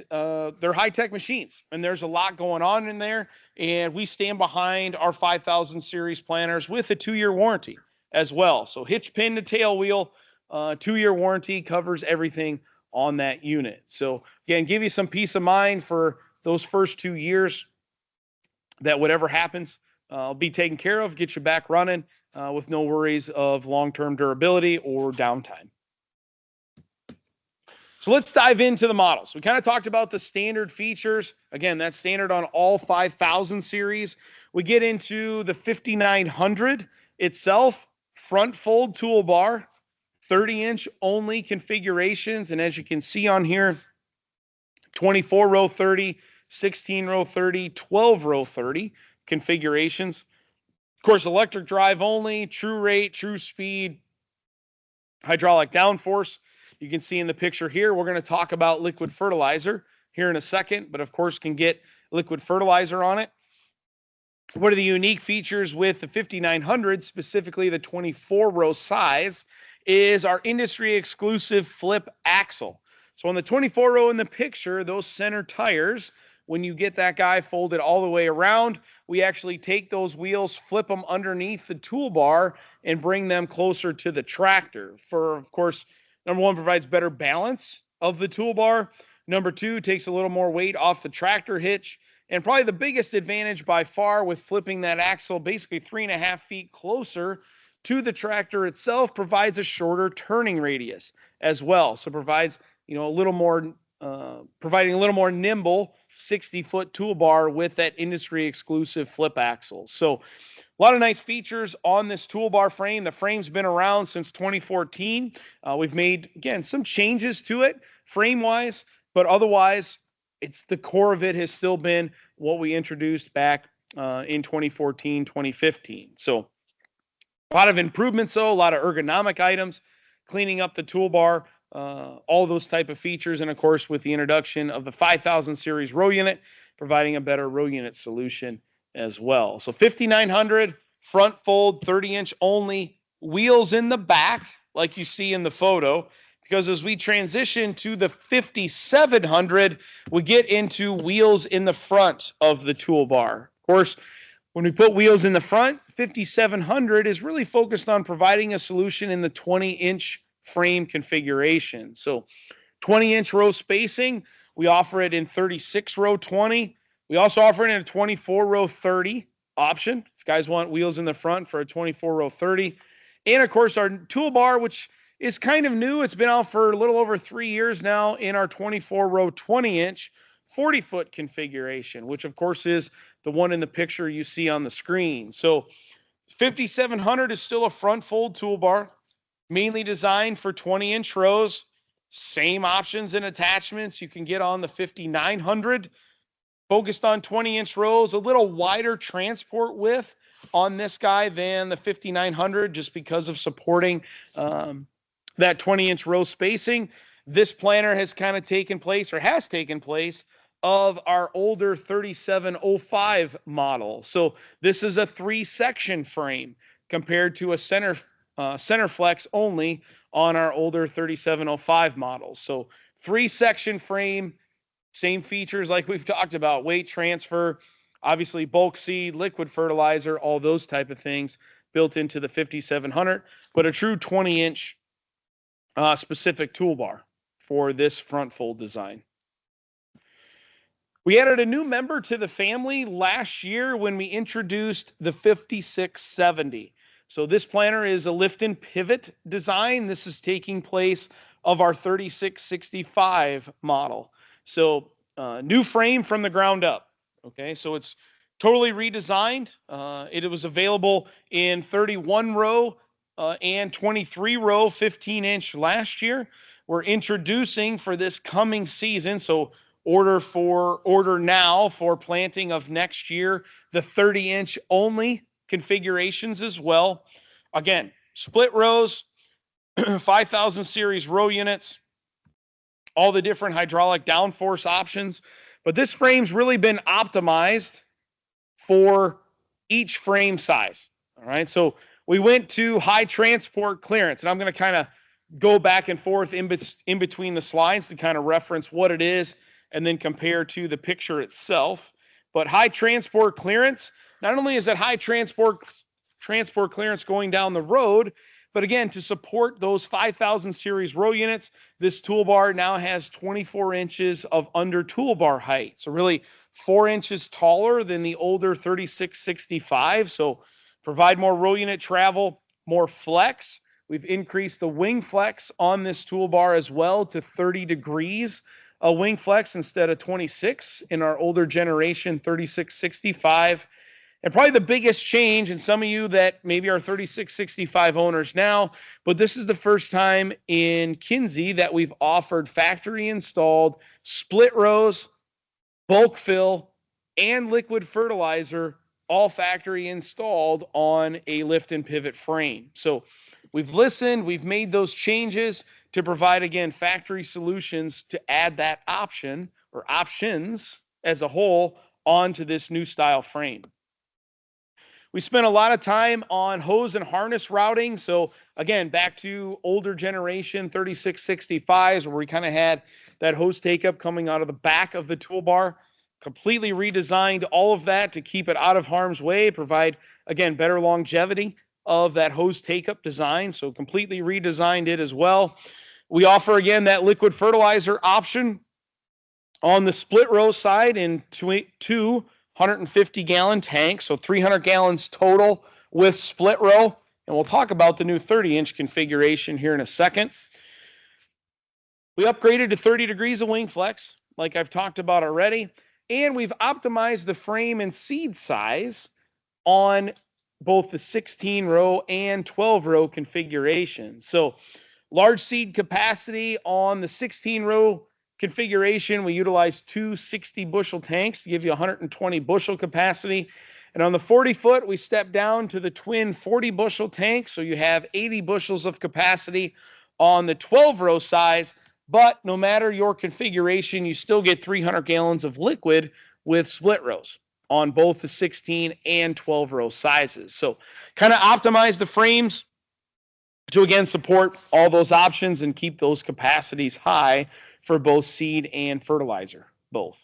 they're high-tech machines and there's a lot going on in there, and we stand behind our 5000 series planters with a 2-year warranty as well. So hitch pin to tail wheel, 2-year warranty covers everything on that unit. So again, give you some peace of mind for those first 2 years that whatever happens, will be taken care of, get you back running with no worries of long-term durability or downtime. So let's dive into the models. We kind of talked about the standard features. Again, that's standard on all 5000 series. We get into the 5900 itself, front fold toolbar, 30-inch only configurations. And as you can see on here, 24 row 30, 16 row 30, 12 row 30 configurations. Of course, electric drive only, true rate, true speed, hydraulic downforce. You can see in the picture here, we're going to talk about liquid fertilizer here in a second, but of course can get liquid fertilizer on it. One of the unique features with the 5900, specifically the 24 row size, is our industry exclusive flip axle. So on the 24 row in the picture, those center tires, when you get that guy folded all the way around, we actually take those wheels, flip them underneath the toolbar, and bring them closer to the tractor. For, of course, number one, provides better balance of the toolbar. Number two, takes a little more weight off the tractor hitch. And probably the biggest advantage by far with flipping that axle basically 3.5 feet closer to the tractor itself, provides a shorter turning radius as well. So provides, a little more, providing a little more nimble 60-foot toolbar with that industry exclusive flip axle. So a lot of nice features on this toolbar frame. The frame's been around since 2014. We've made, again, some changes to it frame-wise, but otherwise, it's the core of it has still been what we introduced back in 2014, 2015. So a lot of improvements, though, a lot of ergonomic items, cleaning up the toolbar, all those type of features, and of course, with the introduction of the 5000 series row unit, providing a better row unit solution as well. So 5900 front fold, 30-inch only, wheels in the back, like you see in the photo. Because as we transition to the 5700, we get into wheels in the front of the toolbar. Of course, when we put wheels in the front, 5700 is really focused on providing a solution in the 20-inch frame configuration. So 20-inch row spacing, we offer it in 36 row 20. We also offer it in a 24 row 30 option. If you guys want wheels in the front for a 24 row 30. And of course, our toolbar, which is kind of new. It's been out for a little over 3 years now in our 24 row 20-inch 40-foot configuration, which of course is the one in the picture you see on the screen. So 5700 is still a front fold toolbar, mainly designed for 20-inch rows. Same options and attachments you can get on the 5900. Focused on 20-inch rows, a little wider transport width on this guy than the 5900, just because of supporting that 20-inch row spacing. This planter has kind of taken place of our older 3705 model. So this is a 3-section frame compared to a center flex only on our older 3705 models. So 3-section frame, same features like we've talked about: weight transfer, obviously bulk seed, liquid fertilizer, all those type of things built into the 5700, but a true 20-inch specific toolbar for this front fold design. We added a new member to the family last year when we introduced the 5670. So this planter is a lift and pivot design. This is taking place of our 3665 model. So new frame from the ground up. Okay, so it's totally redesigned. It was available in 31 row and 23 row 15-inch last year. We're introducing for this coming season, so order now for planting of next year, the 30-inch only configurations as well. Again, split rows, 5000 series row units, all the different hydraulic downforce options. But this frame's really been optimized for each frame size. All right, so we went to high transport clearance, and I'm going to kind of go back and forth in between the slides to kind of reference what it is and then compare to the picture itself. But high transport clearance, not only is it high transport clearance going down the road, but again, to support those 5000 series row units, this toolbar now has 24 inches of under toolbar height. So really 4 inches taller than the older 3665. So provide more row unit travel, more flex. We've increased the wing flex on this toolbar as well to 30 degrees. A wing flex instead of 26 in our older generation 3665. And probably the biggest change, and some of you that maybe are 3665 owners now, but this is the first time in Kinze that we've offered factory installed split rows, bulk fill, and liquid fertilizer, all factory installed on a lift and pivot frame. So we've listened, we've made those changes to provide, again, factory solutions to add that option or options as a whole onto this new style frame. We spent a lot of time on hose and harness routing. So again, back to older generation 3665s where we kind of had that hose take-up coming out of the back of the toolbar. Completely redesigned all of that to keep it out of harm's way, provide, again, better longevity of that hose take-up design. So completely redesigned it as well. We offer, again, that liquid fertilizer option on the split row side in 250-gallon tanks, so 300 gallons total with split row. And we'll talk about the new 30-inch configuration here in a second. We upgraded to 30 degrees of wing flex, like I've talked about already. And we've optimized the frame and seed size on both the 16-row and 12-row configuration. So large seed capacity on the 16-row configuration, we utilize two 60-bushel tanks to give you 120 bushel capacity. And on the 40-foot, we step down to the twin 40-bushel tank, so you have 80 bushels of capacity on the 12-row size. But no matter your configuration, you still get 300 gallons of liquid with split rows on both the 16 and 12-row sizes. So kind of optimize the frames to, again, support all those options and keep those capacities high for both seed and fertilizer, both.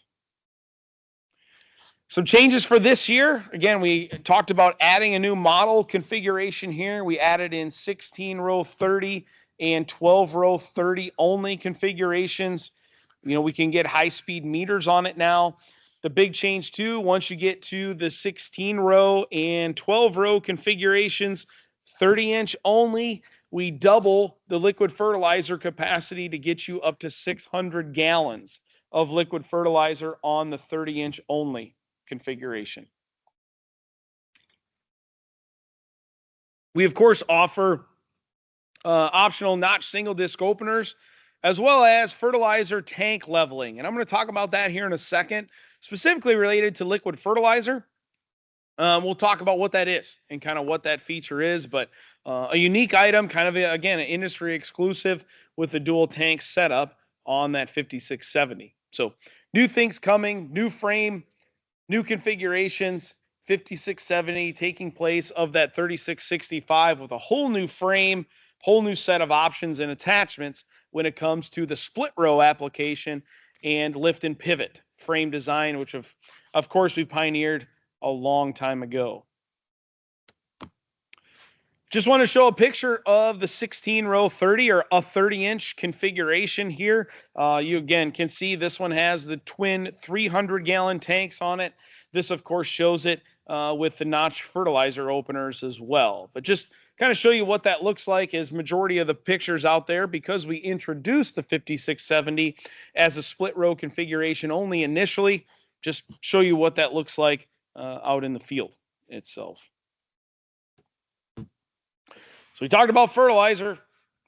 Some changes for this year. Again, we talked about adding a new model configuration here. We added in 16-row 30 and 12-row 30 only configurations. You know, we can get high-speed meters on it now. The big change, too, once you get to the 16-row and 12-row configurations, 30-inch only, we double the liquid fertilizer capacity to get you up to 600 gallons of liquid fertilizer on the 30-inch only configuration. We, of course, offer optional notch single disc openers, as well as fertilizer tank leveling. And I'm going to talk about that here in a second, specifically related to liquid fertilizer. We'll talk about what that is and kind of what that feature is, but a unique item, kind of, again, an industry exclusive with the dual tank setup on that 5670. So New things coming, new frame, new configurations, 5670 taking place of that 3665 with a whole new frame, whole new set of options and attachments when it comes to the split row application and lift and pivot frame design, which of course we pioneered a long time ago. Just want to show a picture of the 16 row 30 or a 30-inch configuration here. You again can see this one has the twin 300-gallon tanks on it. This, of course, shows it with the notch fertilizer openers as well. But just kind of show you what that looks like as majority of the pictures out there, because we introduced the 5670 as a split row configuration only initially. Just show you what that looks like out in the field itself. So we talked about fertilizer,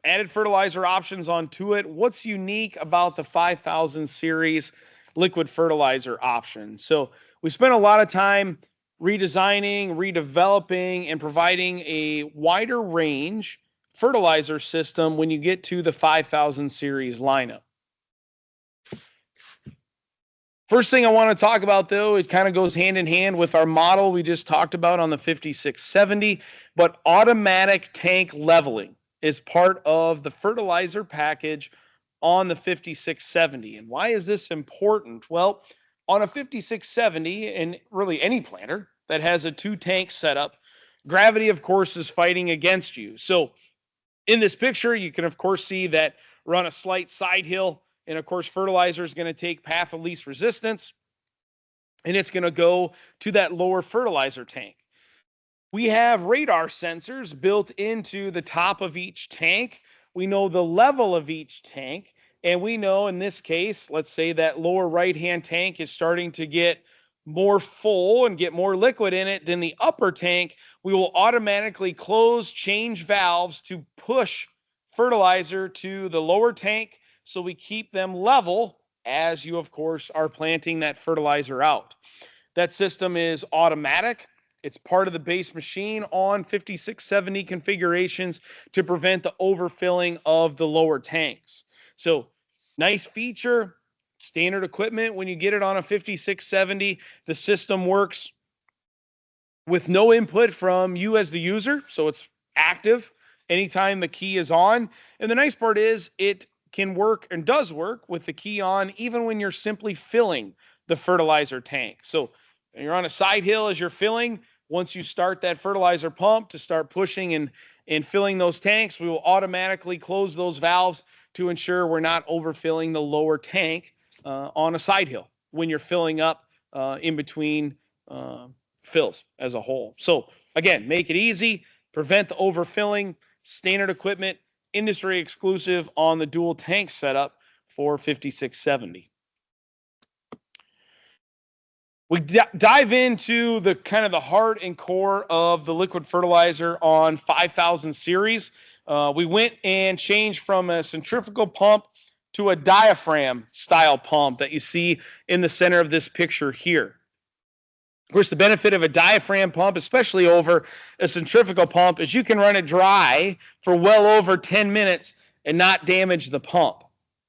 added fertilizer options onto it. What's unique about the 5000 series liquid fertilizer option? So we spent a lot of time redesigning, redeveloping, and providing a wider range fertilizer system when you get to the 5000 series lineup. First thing I want to talk about, though, it kind of goes hand in hand with our model we just talked about on the 5670, but automatic tank leveling is part of the fertilizer package on the 5670. And why is this important? Well, on a 5670, and really any planter that has a 2-tank setup, gravity, of course, is fighting against you. So in this picture, you can, of course, see that we're on a slight side hill. And of course, fertilizer is going to take path of least resistance, and it's going to go to that lower fertilizer tank. We have radar sensors built into the top of each tank. We know the level of each tank, and we know in this case, let's say that lower right-hand tank is starting to get more full and get more liquid in it than the upper tank. We will automatically change valves to push fertilizer to the lower tank, so we keep them level as you, of course, are planting that fertilizer out. That system is automatic. It's part of the base machine on 5670 configurations to prevent the overfilling of the lower tanks. So nice feature, standard equipment. When you get it on a 5670, the system works with no input from you as the user. So it's active anytime the key is on. And the nice part is it can work and does work with the key on even when you're simply filling the fertilizer tank. So you're on a side hill as you're filling. Once you start that fertilizer pump to start pushing and filling those tanks, we will automatically close those valves to ensure we're not overfilling the lower tank on a side hill when you're filling up in between fills as a whole. So again, make it easy, prevent the overfilling, standard equipment, industry exclusive on the dual tank setup for 5670. We dive into the kind of the heart and core of the liquid fertilizer on 5000 series. We went and changed from a centrifugal pump to a diaphragm style pump that you see in the center of this picture here. Of course, the benefit of a diaphragm pump, especially over a centrifugal pump, is you can run it dry for well over 10 minutes and not damage the pump.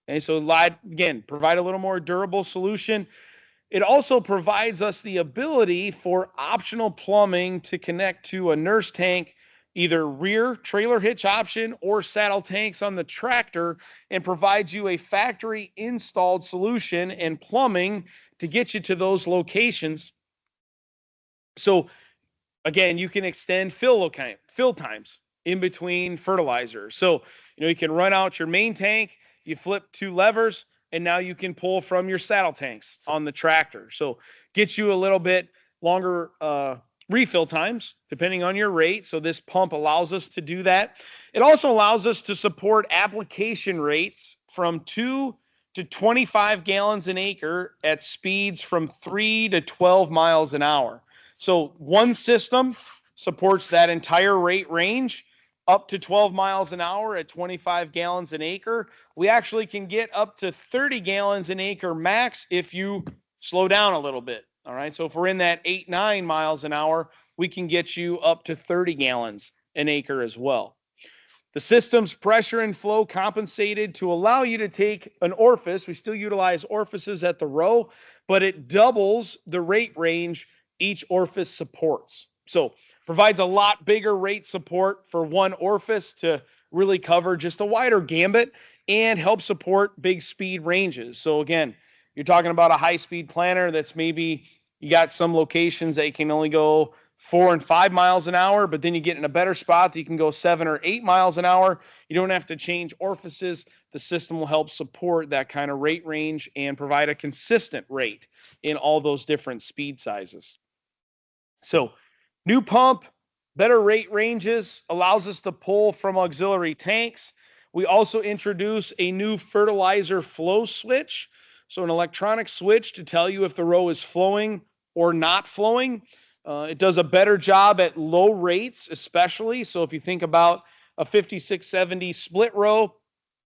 Okay, so again, provide a little more durable solution. It also provides us the ability for optional plumbing to connect to a nurse tank, either rear trailer hitch option or saddle tanks on the tractor, and provides you a factory installed solution and plumbing to get you to those locations. So again, you can extend fill times in between fertilizers. So, you can run out your main tank, you flip 2 levers, and now you can pull from your saddle tanks on the tractor. So get you a little bit longer refill times depending on your rate. So this pump allows us to do that. It also allows us to support application rates from 2 to 25 gallons an acre at speeds from 3 to 12 miles an hour. So one system supports that entire rate range up to 12 miles an hour at 25 gallons an acre. We actually can get up to 30 gallons an acre max if you slow down a little bit. All right. So if we're in that 8-9 miles an hour, we can get you up to 30 gallons an acre as well. The system's pressure and flow compensated to allow you to take an orifice. We still utilize orifices at the row, but it doubles the rate range each orifice supports. So provides a lot bigger rate support for one orifice to really cover just a wider gambit and help support big speed ranges. So again, you're talking about a high-speed planter that's maybe you got some locations that you can only go 4 and 5 miles an hour, but then you get in a better spot that you can go 7 or 8 miles an hour. You don't have to change orifices. The system will help support that kind of rate range and provide a consistent rate in all those different speed sizes. So new pump, better rate ranges, allows us to pull from auxiliary tanks. We also introduce a new fertilizer flow switch. So an electronic switch to tell you if the row is flowing or not flowing. It does a better job at low rates, especially. So if you think about a 5670 split row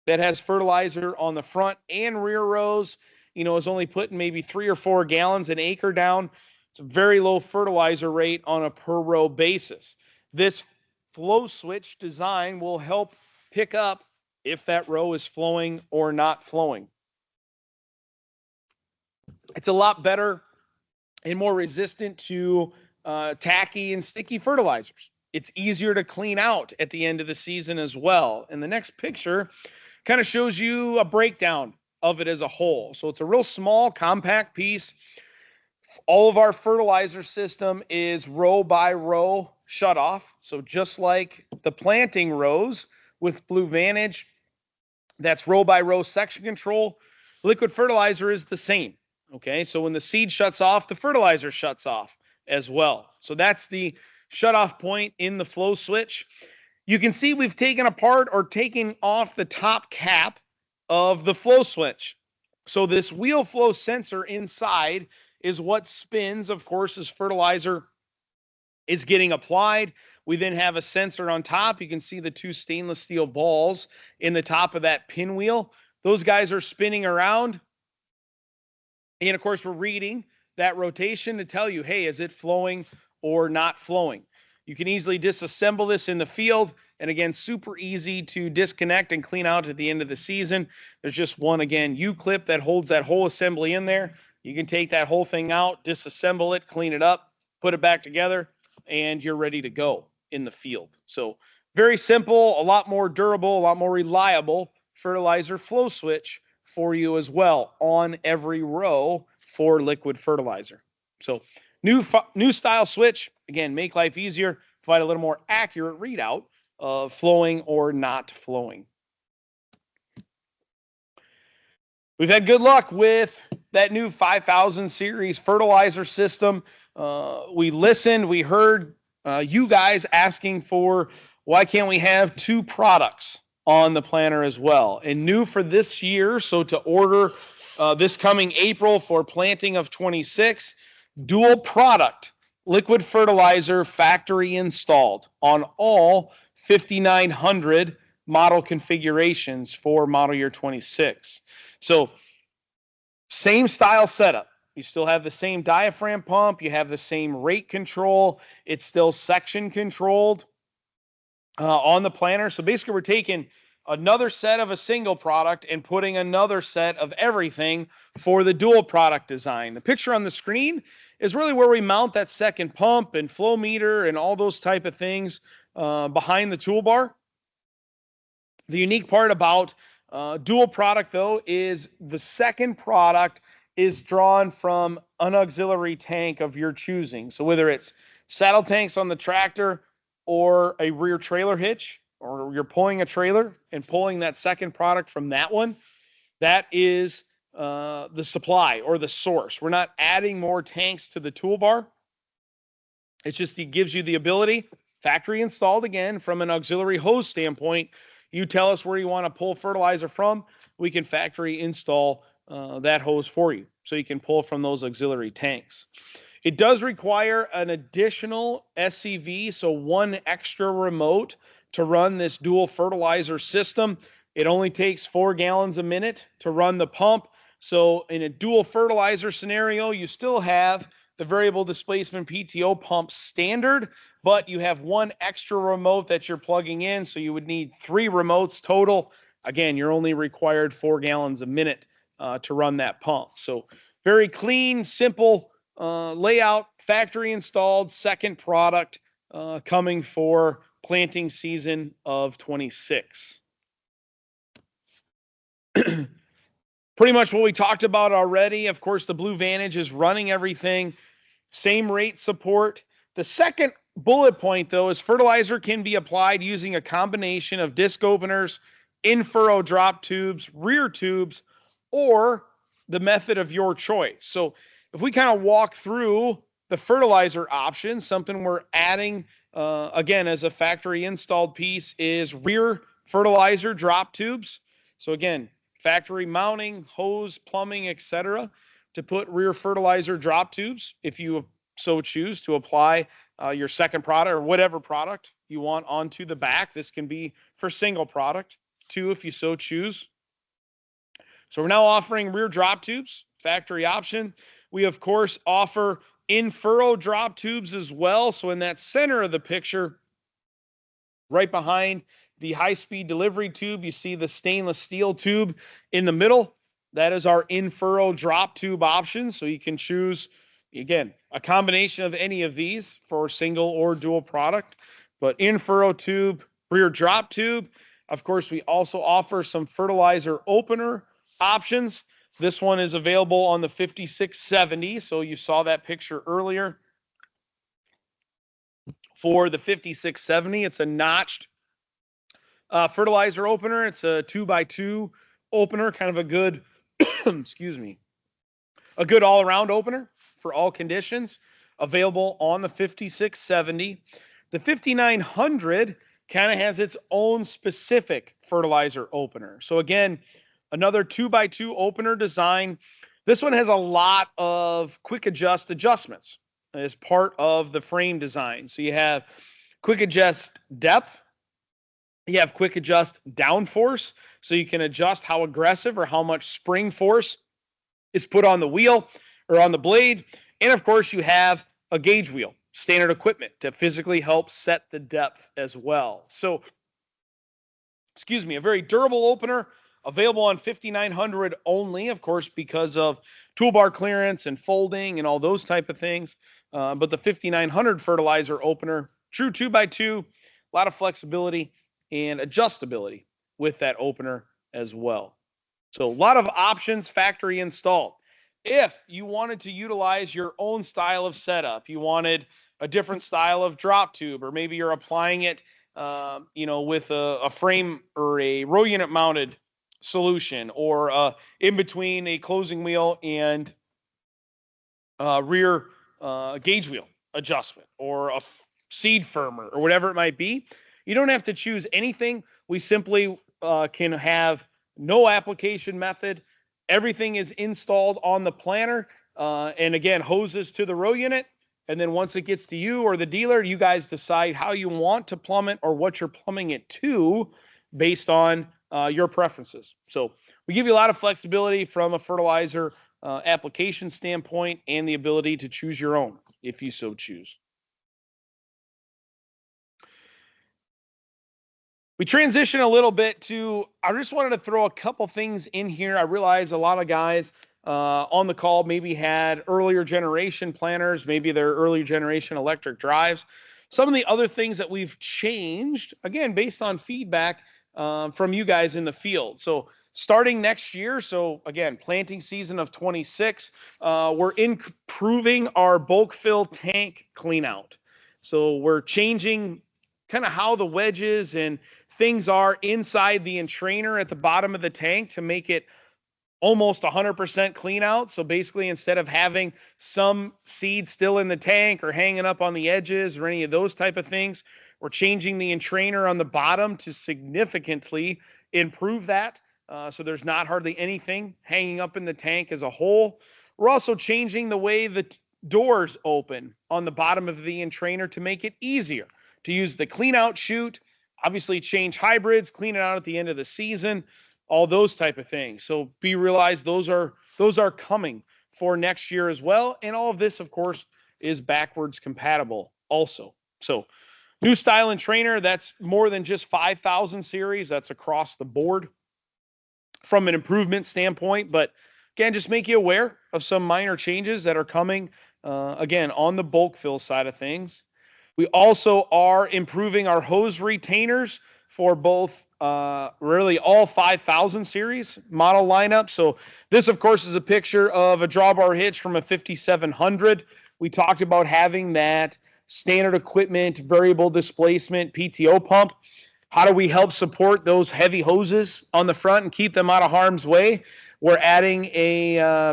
that has fertilizer on the front and rear rows, is only putting maybe 3 or 4 gallons an acre down. It's a very low fertilizer rate on a per row basis. This flow switch design will help pick up if that row is flowing or not flowing. It's a lot better and more resistant to tacky and sticky fertilizers. It's easier to clean out at the end of the season as well. And the next picture kind of shows you a breakdown of it as a whole. So it's a real small, compact piece. All of our fertilizer system is row by row shut off. So just like the planting rows with Blue Vantage, that's row by row section control. Liquid fertilizer is the same. Okay, so when the seed shuts off, the fertilizer shuts off as well. So that's the shutoff point in the flow switch. You can see we've taken apart or taken off the top cap of the flow switch. So this wheel flow sensor inside is what spins, of course, as fertilizer is getting applied. We then have a sensor on top. You can see the 2 stainless steel balls in the top of that pinwheel. Those guys are spinning around. And of course, we're reading that rotation to tell you, hey, is it flowing or not flowing? You can easily disassemble this in the field. And again, super easy to disconnect and clean out at the end of the season. There's just one, again, U-clip that holds that whole assembly in there. You can take that whole thing out, disassemble it, clean it up, put it back together, and you're ready to go in the field. So very simple, a lot more durable, a lot more reliable fertilizer flow switch for you as well on every row for liquid fertilizer. So new style switch, again, make life easier, provide a little more accurate readout of flowing or not flowing. We've had good luck with that new 5000 series fertilizer system. We listened, we heard you guys asking for why can't we have 2 products on the planner as well. And new for this year, so to order this coming April for planting of 26, dual product liquid fertilizer factory installed on all 5,900 model configurations for model year 26. So same style setup. You still have the same diaphragm pump. You have the same rate control. It's still section controlled on the planner. So basically we're taking another set of a single product and putting another set of everything for the dual product design. The picture on the screen is really where we mount that second pump and flow meter and all those type of things behind the toolbar. The unique part about dual product, though, is the second product is drawn from an auxiliary tank of your choosing. So whether it's saddle tanks on the tractor or a rear trailer hitch, or you're pulling a trailer and pulling that second product from that one, that is the supply or the source. We're not adding more tanks to the toolbar. It's just it gives you the ability, factory installed again, from an auxiliary hose standpoint. You tell us where you want to pull fertilizer from. We can factory install that hose for you. So you can pull from those auxiliary tanks. It does require an additional SCV, so one extra remote to run this dual fertilizer system. It only takes 4 gallons a minute to run the pump. So in a dual fertilizer scenario, you still have the variable displacement PTO pump standard, but you have one extra remote that you're plugging in, so you would need 3 remotes total. Again, you're only required 4 gallons a minute to run that pump. So very clean, simple layout, factory installed, second product coming for planting season of 26. Pretty much what we talked about already. Of course, the Blue Vantage is running everything. Same rate support. The second bullet point, though, is fertilizer can be applied using a combination of disc openers, in-furrow drop tubes, rear tubes, or the method of your choice. So if we kind of walk through the fertilizer option, something we're adding, again, as a factory installed piece is rear fertilizer drop tubes. So again, factory mounting, hose, plumbing, etc., to put rear fertilizer drop tubes if you so choose to apply your second product or whatever product you want onto the back. This can be for single product, 2 if you so choose. So we're now offering rear drop tubes, factory option. We, of course, offer in-furrow drop tubes as well. So in that center of the picture, right behind the high-speed delivery tube, you see the stainless steel tube in the middle. That is our in-furrow drop tube option. So you can choose, again, a combination of any of these for single or dual product. But in-furrow tube, rear drop tube. Of course, we also offer some fertilizer opener options. This one is available on the 5670. So you saw that picture earlier. For the 5670, it's a notched fertilizer opener. It's a 2x2 opener, kind of a good, excuse me, a good all-around opener for all conditions, available on the 5670. The 5900 kind of has its own specific fertilizer opener. So again, another 2x2 opener design. This one has a lot of quick adjust adjustments as part of the frame design. So you have quick adjust depth. You have quick adjust downforce, so you can adjust how aggressive or how much spring force is put on the wheel or on the blade. And of course, you have a gauge wheel, standard equipment to physically help set the depth as well. So, excuse me, a very durable opener, available on 5900 only, of course, because of toolbar clearance and folding and all those type of things. But the 5900 fertilizer opener, true 2x2, a lot of flexibility and adjustability with that opener as well. So a lot of options factory installed. If you wanted to utilize your own style of setup, you wanted a different style of drop tube, or maybe you're applying it, with a frame or a row unit mounted solution, or in between a closing wheel and rear gauge wheel adjustment, or a seed firmer, or whatever it might be. You don't have to choose anything. We simply can have no application method. Everything is installed on the planter. And again, hoses to the row unit. And then once it gets to you or the dealer, you guys decide how you want to plumb it or what you're plumbing it to based on your preferences. So we give you a lot of flexibility from a fertilizer application standpoint, and the ability to choose your own if you so choose. We transition a little bit to, I just wanted to throw a couple things in here. I realize a lot of guys on the call maybe had earlier generation planters, maybe their earlier generation electric drives. Some of the other things that we've changed, again, based on feedback from you guys in the field. So starting next year, so again, planting season of 26, we're improving our bulk fill tank clean out. So we're changing kind of how the wedges and things are inside the entrainer at the bottom of the tank to make it almost 100% clean out. So basically, instead of having some seed still in the tank or hanging up on the edges or any of those type of things, we're changing the entrainer on the bottom to significantly improve that. So there's not hardly anything hanging up in the tank as a whole. We're also changing the way the doors open on the bottom of the entrainer to make it easier to use the clean out chute. Obviously change hybrids, clean it out at the end of the season, all those type of things. So be realized those are coming for next year as well. And all of this, of course, is backwards compatible also. So new style and trainer, that's more than just 5,000 series. That's across the board from an improvement standpoint. But again, just make you aware of some minor changes that are coming, again, on the bulk fill side of things. We also are improving our hose retainers for both really all 5,000 series model lineup. So this, of course, is a picture of a drawbar hitch from a 5700. We talked about having that standard equipment, variable displacement PTO pump. How do we help support those heavy hoses on the front and keep them out of harm's way? We're adding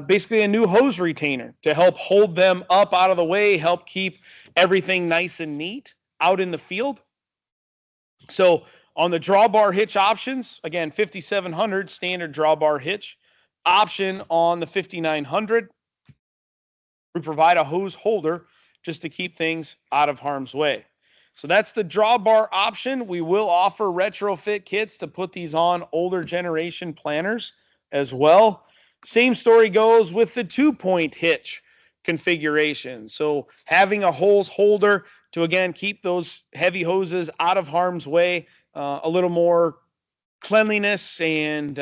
basically a new hose retainer to help hold them up out of the way, help keep everything nice and neat out in the field. So on the drawbar hitch options, again, 5700 standard drawbar hitch. Option on the 5900, we provide a hose holder just to keep things out of harm's way. So that's the drawbar option. We will offer retrofit kits to put these on older generation planters as well. Same story goes with the 2-point hitch configuration. So having a hose holder to, again, keep those heavy hoses out of harm's way, a little more cleanliness and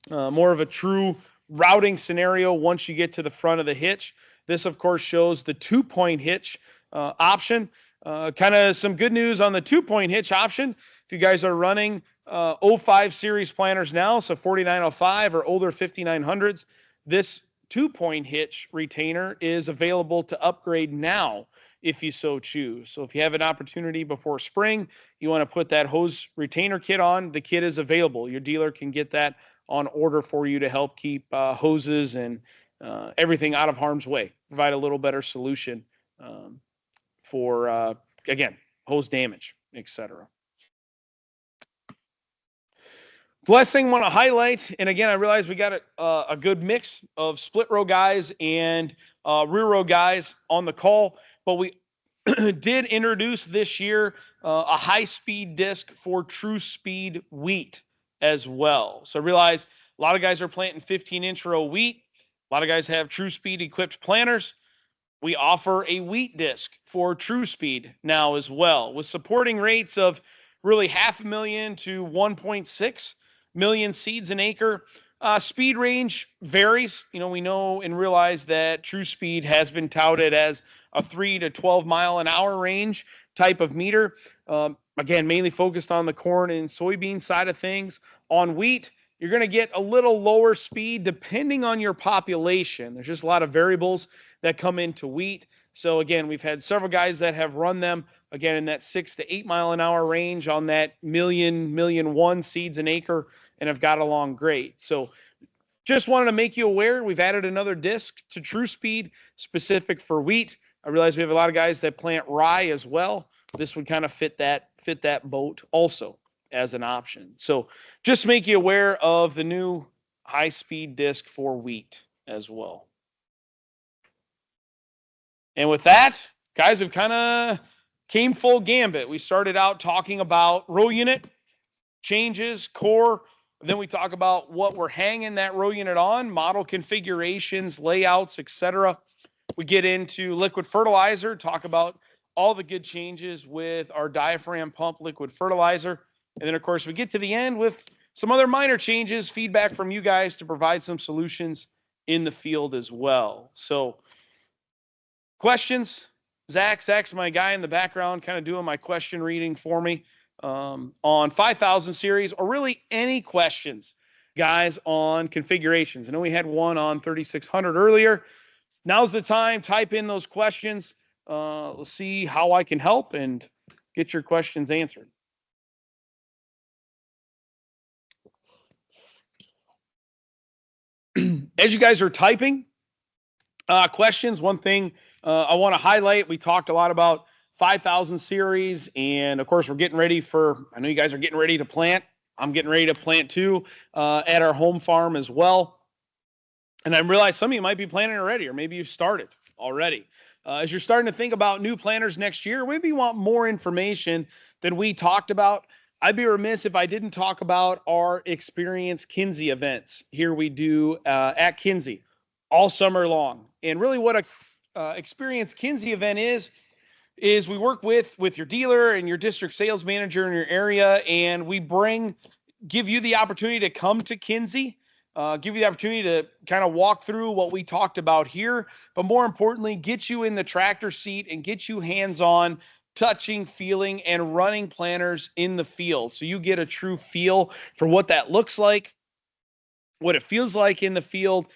more of a true routing scenario once you get to the front of the hitch. This, of course, shows the 2-point hitch option. Kind of some good news on the 2-point hitch option. If you guys are running 05 series planters now, so 4905 or older 5900s, this 2-point hitch retainer is available to upgrade now if you so choose. So if you have an opportunity before spring, you want to put that hose retainer kit on, the kit is available. Your dealer can get that on order for you to help keep hoses and everything out of harm's way, provide a little better solution for, again, hose damage, etc. Last thing I want to highlight, and again, I realize we got a good mix of split row guys and rear row guys on the call, but we did introduce this year a high-speed disc for true speed wheat as well. So I realize a lot of guys are planting 15-inch row wheat. A lot of guys have true speed equipped planters. We offer a wheat disc for true speed now as well, with supporting rates of really 500,000 to 1.6 million seeds an acre. Speed range varies. You know, we know and realize that true speed has been touted as a 3 to 12 mile an hour range type of meter. Again, mainly focused on the corn and soybean side of things. On wheat, you're going to get a little lower speed depending on your population. There's just a lot of variables that come into wheat. So again, we've had several guys that have run them again in that 6 to 8 mile an hour range on that million one seeds an acre and have got along great. So just wanted to make you aware, we've added another disc to true speed specific for wheat. I realize we have a lot of guys that plant rye as well. This would kind of fit that boat also as an option. So just make you aware of the new high-speed disc for wheat as well. And with that, guys, we've kind of came full gambit. We started out talking about row unit changes, core. Then we talk about what we're hanging that row unit on, model configurations, layouts, etc. We get into liquid fertilizer, talk about all the good changes with our diaphragm pump liquid fertilizer. And then, of course, we get to the end with some other minor changes, feedback from you guys to provide some solutions in the field as well. So questions? Zach's my guy in the background kind of doing my question reading for me on 5,000 series, or really any questions, guys, on configurations. I know we had one on 3,600 earlier. Now's the time. Type in those questions. Let's see how I can help and get your questions answered. As you guys are typing questions, one thing I want to highlight, we talked a lot about 5,000 series, and of course we're getting ready for, I know you guys are getting ready to plant. I'm getting ready to plant too at our home farm as well. And I realize some of you might be planting already, or maybe you've started already. As you're starting to think about new planters next year, maybe you want more information than we talked about. I'd be remiss if I didn't talk about our Experience Kinze events here we do at Kinze. all summer long. And really what a experienced Kinze event is we work with your dealer and your district sales manager in your area, and we give you the opportunity to come to Kinze, give you the opportunity to kind of walk through what we talked about here, but more importantly, get you in the tractor seat and get you hands-on, touching, feeling, and running planters in the field. So you get a true feel for what that looks like, what it feels like in the field,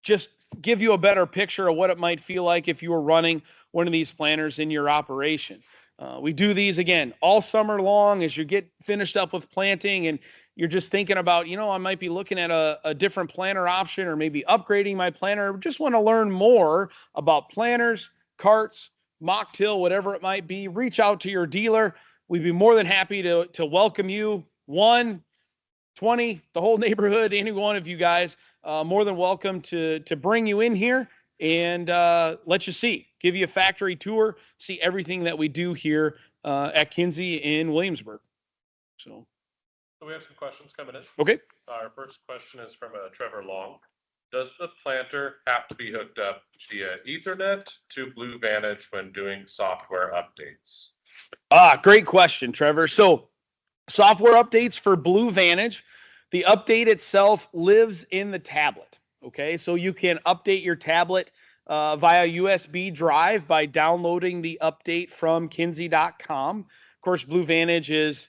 just give you a better picture of what it might feel like if you were running one of these planters in your operation. We do these again all summer long as you get finished up with planting and you're just thinking about, I might be looking at a different planter option or maybe upgrading my planter. Just want to learn more about planters, carts, mock till, whatever it might be. Reach out to your dealer. We'd be more than happy to welcome you. 1, 20, the whole neighborhood, any one of you guys, more than welcome to bring you in here and let you give you a factory tour, see everything that we do here at Kinze in Williamsburg. So we have some questions coming in. Okay. Our first question is from Trevor Long. Does the planter have to be hooked up via Ethernet to Blue Vantage when doing software updates? Great question, Trevor. So software updates for Blue Vantage, the update itself lives in the tablet. Okay, so you can update your tablet via USB drive by downloading the update from Kinze.com. Of course, Blue Vantage is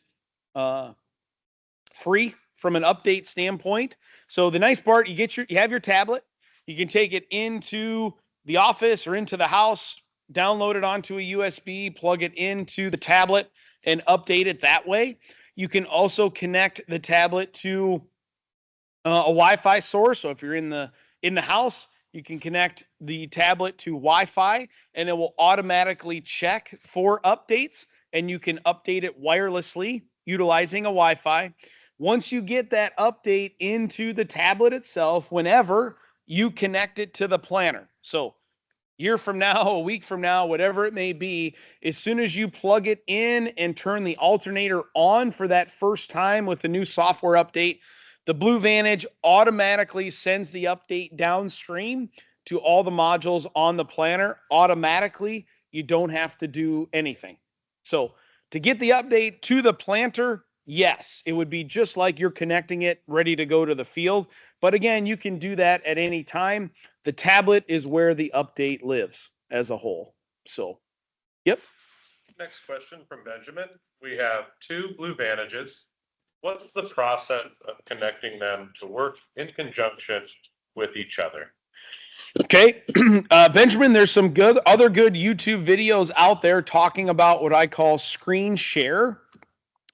free from an update standpoint. So the nice part, you have your tablet, you can take it into the office or into the house, download it onto a USB, plug it into the tablet, and update it that way. You can also connect the tablet to a Wi-Fi source. So if you're in the house, you can connect the tablet to Wi-Fi, and it will automatically check for updates, and you can update it wirelessly utilizing a Wi-Fi. Once you get that update into the tablet itself, whenever you connect it to the planter. So year from now, a week from now, whatever it may be, as soon as you plug it in and turn the alternator on for that first time with the new software update, the Blue Vantage automatically sends the update downstream to all the modules on the planter automatically. You don't have to do anything. So to get the update to the planter, yes, it would be just like you're connecting it ready to go to the field. But again, you can do that at any time. The tablet is where the update lives as a whole. So, yep. Next question from Benjamin. We have 2 Blue Vantages. What's the process of connecting them to work in conjunction with each other? Okay, Benjamin, there's some other good YouTube videos out there talking about what I call screen share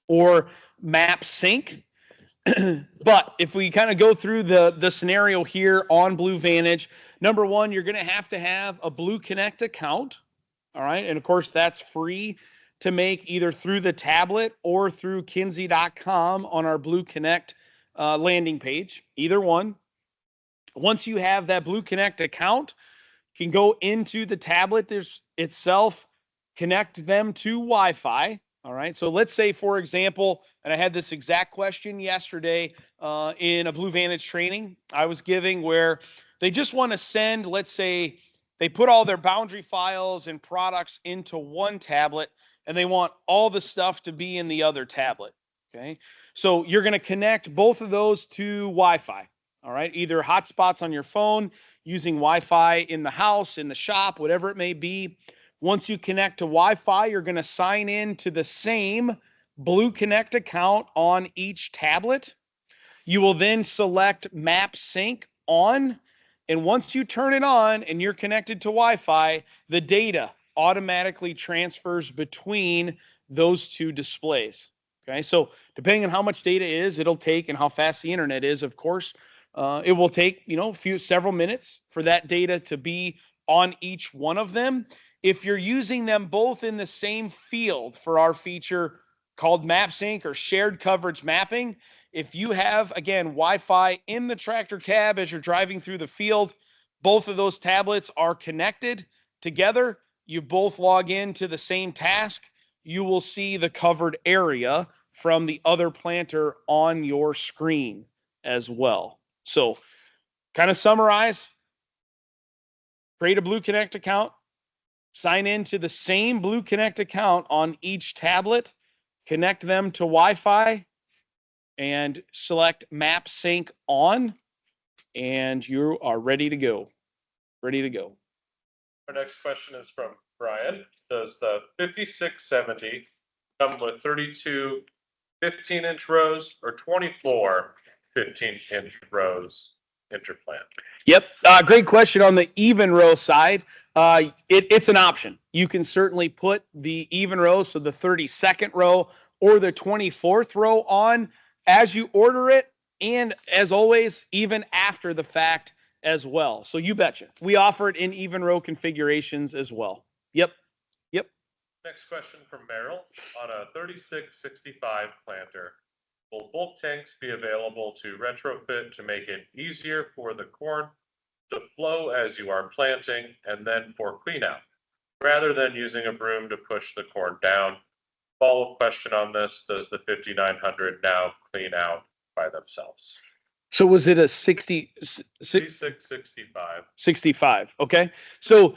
or map sync. But if we kind of go through the scenario here on Blue Vantage, number one, you're going to have a Blue Connect account. All right. And of course, that's free to make either through the tablet or through Kinze.com on our Blue Connect landing page, either one. Once you have that Blue Connect account, you can go into the tablet itself, connect them to Wi-Fi. All right. So let's say, for example, and I had this exact question yesterday in a Blue Vantage training I was giving where they just want to send, let's say, they put all their boundary files and products into one tablet and they want all the stuff to be in the other tablet. Okay. So you're going to connect both of those to Wi-Fi. All right. Either hotspots on your phone, using Wi-Fi in the house, in the shop, whatever it may be. Once you connect to Wi-Fi, you're going to sign in to the same Blue Connect account on each tablet. You will then select Map Sync on. And once you turn it on and you're connected to Wi-Fi, the data automatically transfers between those two displays. Okay, so depending on how much data it'll take and how fast the internet is, of course, it will take, several minutes for that data to be on each one of them. If you're using them both in the same field for our feature called Map Sync or shared coverage mapping, if you have, again, Wi-Fi in the tractor cab as you're driving through the field, both of those tablets are connected together. You both log into the same task. You will see the covered area from the other planter on your screen as well. So kind of summarize, create a Blue Connect account, sign into the same Blue Connect account on each tablet, connect them to Wi-Fi, and select Map Sync on, and you are ready to go. Ready to go. Our next question is from Brian. Does the 5670 come with 32 15-inch rows or 24 15-inch rows interplant? Yep. Great question on the even row side. It's an option. You can certainly put the even row, so the 32nd row or the 24th row on as you order it, and as always, even after the fact as well. So you betcha. We offer it in even row configurations as well. Yep. Yep. Next question from Merrill. On a 3665 planter, will bulk tanks be available to retrofit to make it easier for the corn to flow as you are planting and then for clean out, rather than using a broom to push the corn down? Follow-up question on this, does the 5900 now clean out by themselves? So was it a 6665. 65? Okay. So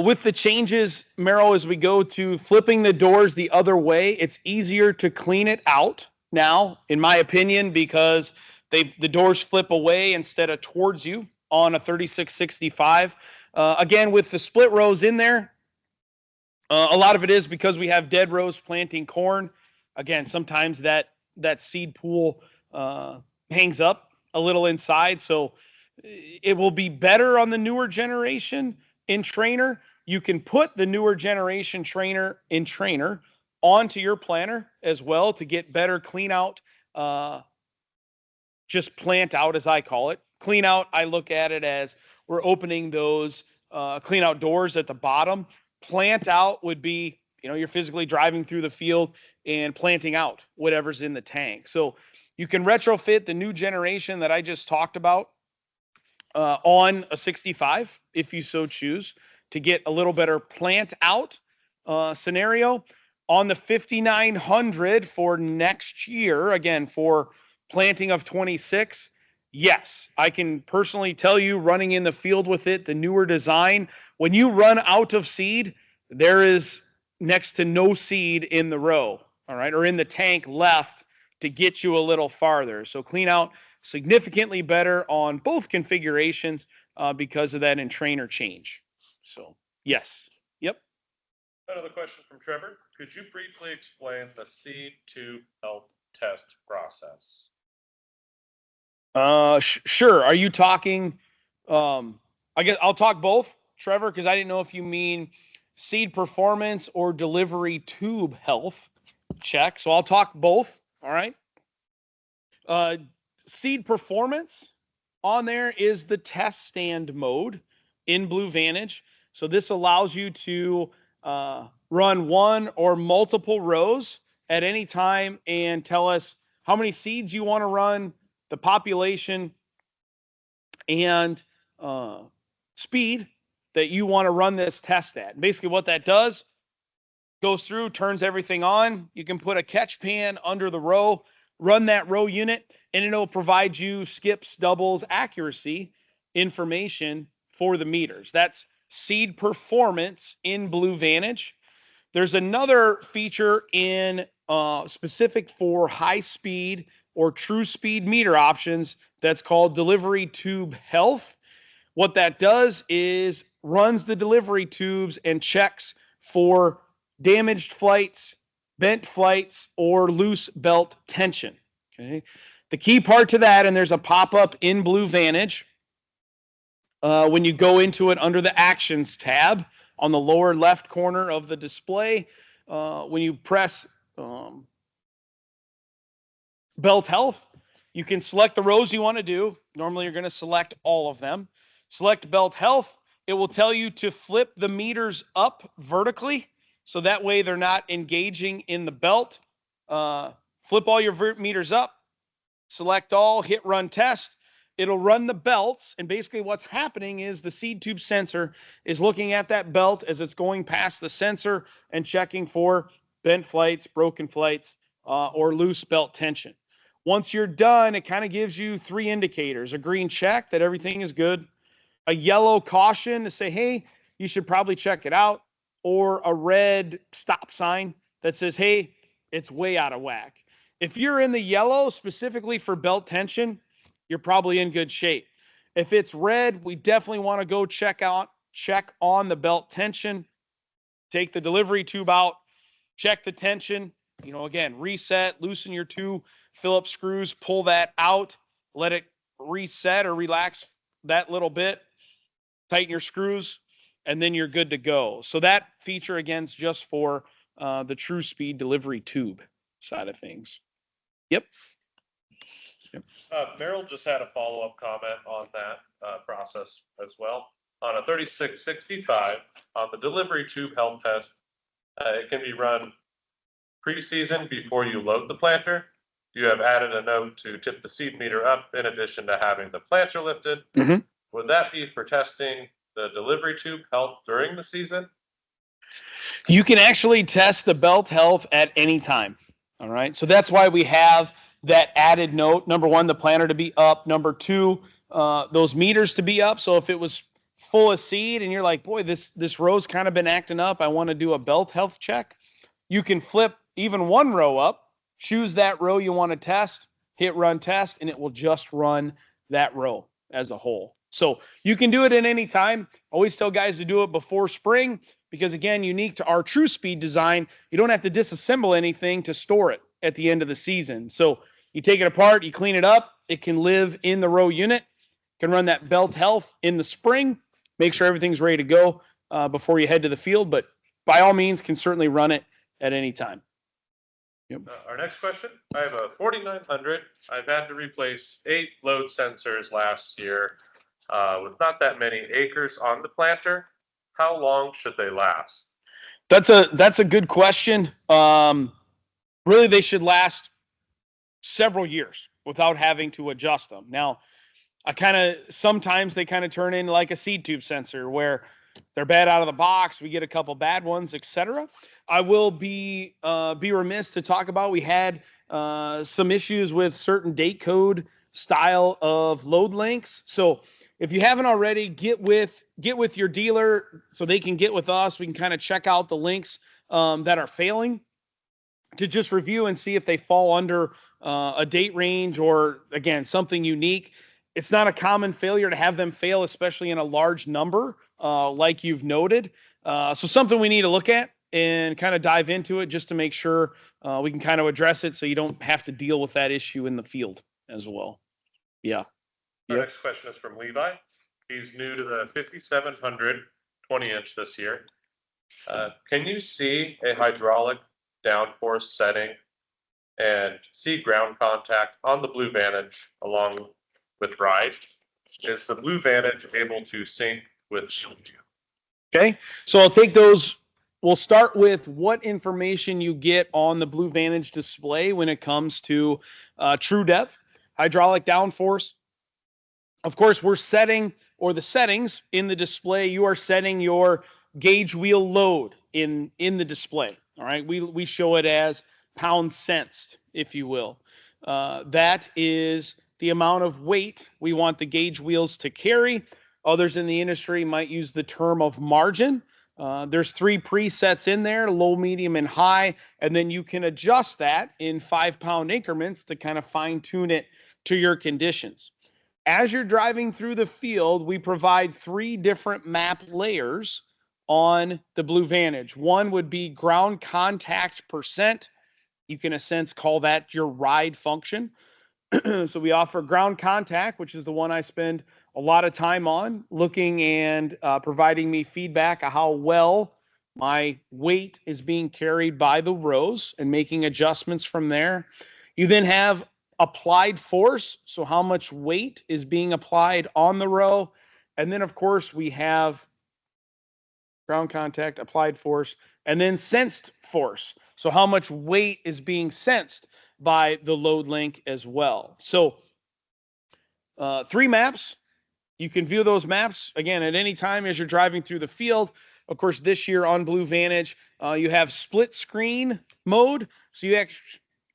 with the changes, Merrill, as we go to flipping the doors the other way, it's easier to clean it out now, in my opinion, because the doors flip away instead of towards you on a 3665. Again, with the split rows in there, a lot of it is because we have dead rows planting corn. Again, sometimes that seed pool hangs up a little inside, so it will be better on the newer generation in trainer. You can put the newer generation trainer in trainer onto your planter as well to get better clean out, just plant out, as I call it. Clean out, I look at it as we're opening those clean out doors at the bottom. Plant out would be, you're physically driving through the field and planting out whatever's in the tank. So you can retrofit the new generation that I just talked about on a 65 if you so choose to get a little better plant out scenario. On the 5900 for next year, again, for planting of 26, yes, I can personally tell you, running in the field with it, the newer design, when you run out of seed, there is next to no seed in the row, all right, or in the tank left to get you a little farther. So clean out significantly better on both configurations because of that in trainer change. So yes. Yep. Another question from Trevor. Could you briefly explain the seed to health test process? Sure. Are you talking, I guess I'll talk both, Trevor, because I didn't know if you mean seed performance or delivery tube health check. So I'll talk both. All right. Seed performance on there is the test stand mode in Blue Vantage. So this allows you to run one or multiple rows at any time and tell us how many seeds you want to run, the population, and speed that you want to run this test at. Basically what that does, goes through, turns everything on. You can put a catch pan under the row, run that row unit, and it'll provide you skips, doubles, accuracy information for the meters. That's seed performance in Blue Vantage. There's another feature in specific for high speed or true speed meter options that's called delivery tube health. What that does is runs the delivery tubes and checks for damaged flights, bent flights, or loose belt tension. Okay. The key part to that, and there's a pop-up in Blue Vantage when you go into it under the Actions tab on the lower left corner of the display. When you press belt health, you can select the rows you want to do. Normally, you're going to select all of them. Select belt health. It will tell you to flip the meters up vertically, so that way they're not engaging in the belt. Flip all your meters up, select all, hit run test. It'll run the belts, and basically what's happening is the seed tube sensor is looking at that belt as it's going past the sensor and checking for bent flights, broken flights, or loose belt tension. Once you're done, it kind of gives you three indicators: a green check that everything is good, a yellow caution to say, hey, you should probably check it out, or a red stop sign that says, hey, it's way out of whack. If you're in the yellow specifically for belt tension, you're probably in good shape. If it's red, we definitely want to go check on the belt tension, take the delivery tube out, check the tension, again, reset, loosen your two Phillips screws, pull that out, let it reset or relax that little bit, tighten your screws, and then you're good to go. So that feature, again, is just for the True Speed delivery tube side of things. Yep. Merrill just had a follow-up comment on that process as well. On a 3665, on the delivery tube health test, it can be run pre-season before you load the planter. You have added a note to tip the seed meter up in addition to having the planter lifted. Mm-hmm. Would that be for testing the delivery tube health during the season? You can actually test the belt health at any time. All right. So that's why we have that added note. Number one, the planter to be up. Number two, those meters to be up. So if it was full of seed and you're like, boy, this row's kind of been acting up, I want to do a belt health check, you can flip even one row up, choose that row you want to test, hit run test, and it will just run that row as a whole. So you can do it at any time. Always tell guys to do it before spring because, again, unique to our True Speed design, you don't have to disassemble anything to store it at the end of the season. So you take it apart, you clean it up, it can live in the row unit, can run that belt health in the spring, make sure everything's ready to go before you head to the field, but by all means can certainly run it at any time. Yep. Our next question, I have a 4900. I've had to replace 8 load sensors last year with not that many acres on the planter. How long should they last? That's a good question. Really, they should last several years without having to adjust them. Now, sometimes they kind of turn into like a seed tube sensor where they're bad out of the box. We get a couple bad ones, etc. I will be remiss to talk about. We had some issues with certain date code style of load links. So if you haven't already, get with your dealer so they can get with us. We can kind of check out the links that are failing to just review and see if they fall under a date range or, again, something unique. It's not a common failure to have them fail, especially in a large number, like you've noted. So something we need to look at and kind of dive into it just to make sure we can kind of address it so you don't have to deal with that issue in the field as well. Yeah. Our next question is from Levi. He's new to the 5700 20-inch this year. Can you see a hydraulic downforce setting and see ground contact on the Blue Vantage along with ride? Is the Blue Vantage able to sync with Shield View? Okay, so I'll take those. We'll start with what information you get on the Blue Vantage display when it comes to true depth, hydraulic downforce. Of course, we're setting, or the settings in the display, you are setting your gauge wheel load in the display. All right, we show it as pounds sensed, if you will. That is the amount of weight we want the gauge wheels to carry. Others in the industry might use the term of margin. There's 3 presets in there, low, medium, and high, and then you can adjust that in 5-pound increments to kind of fine tune it to your conditions. As you're driving through the field, we provide 3 different map layers on the Blue Vantage. One would be ground contact percent. You can, in a sense, call that your ride function. So we offer ground contact, which is the one I spend a lot of time on, looking and providing me feedback of how well my weight is being carried by the rows and making adjustments from there. You then have applied force, so how much weight is being applied on the row. And then, of course, we have ground contact, applied force, and then sensed force. So how much weight is being sensed by the load link as well. So 3 maps. You can view those maps, again, at any time as you're driving through the field. Of course, this year on Blue Vantage, you have split screen mode. So you actually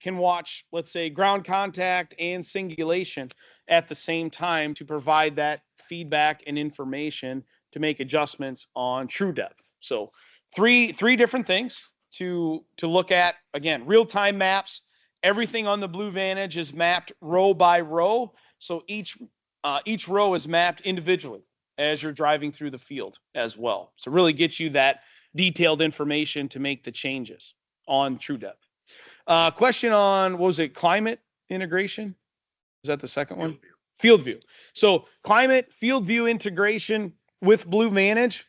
can watch, let's say, ground contact and singulation at the same time to provide that feedback and information to make adjustments on true depth. So three different things to look at. Again, real-time maps. Everything on the Blue Vantage is mapped row by row. So each row is mapped individually as you're driving through the field as well. So really gets you that detailed information to make the changes on true depth. Question on, what was it, climate integration? Is that the second one? Field view. So climate, field view integration with Blue Vantage.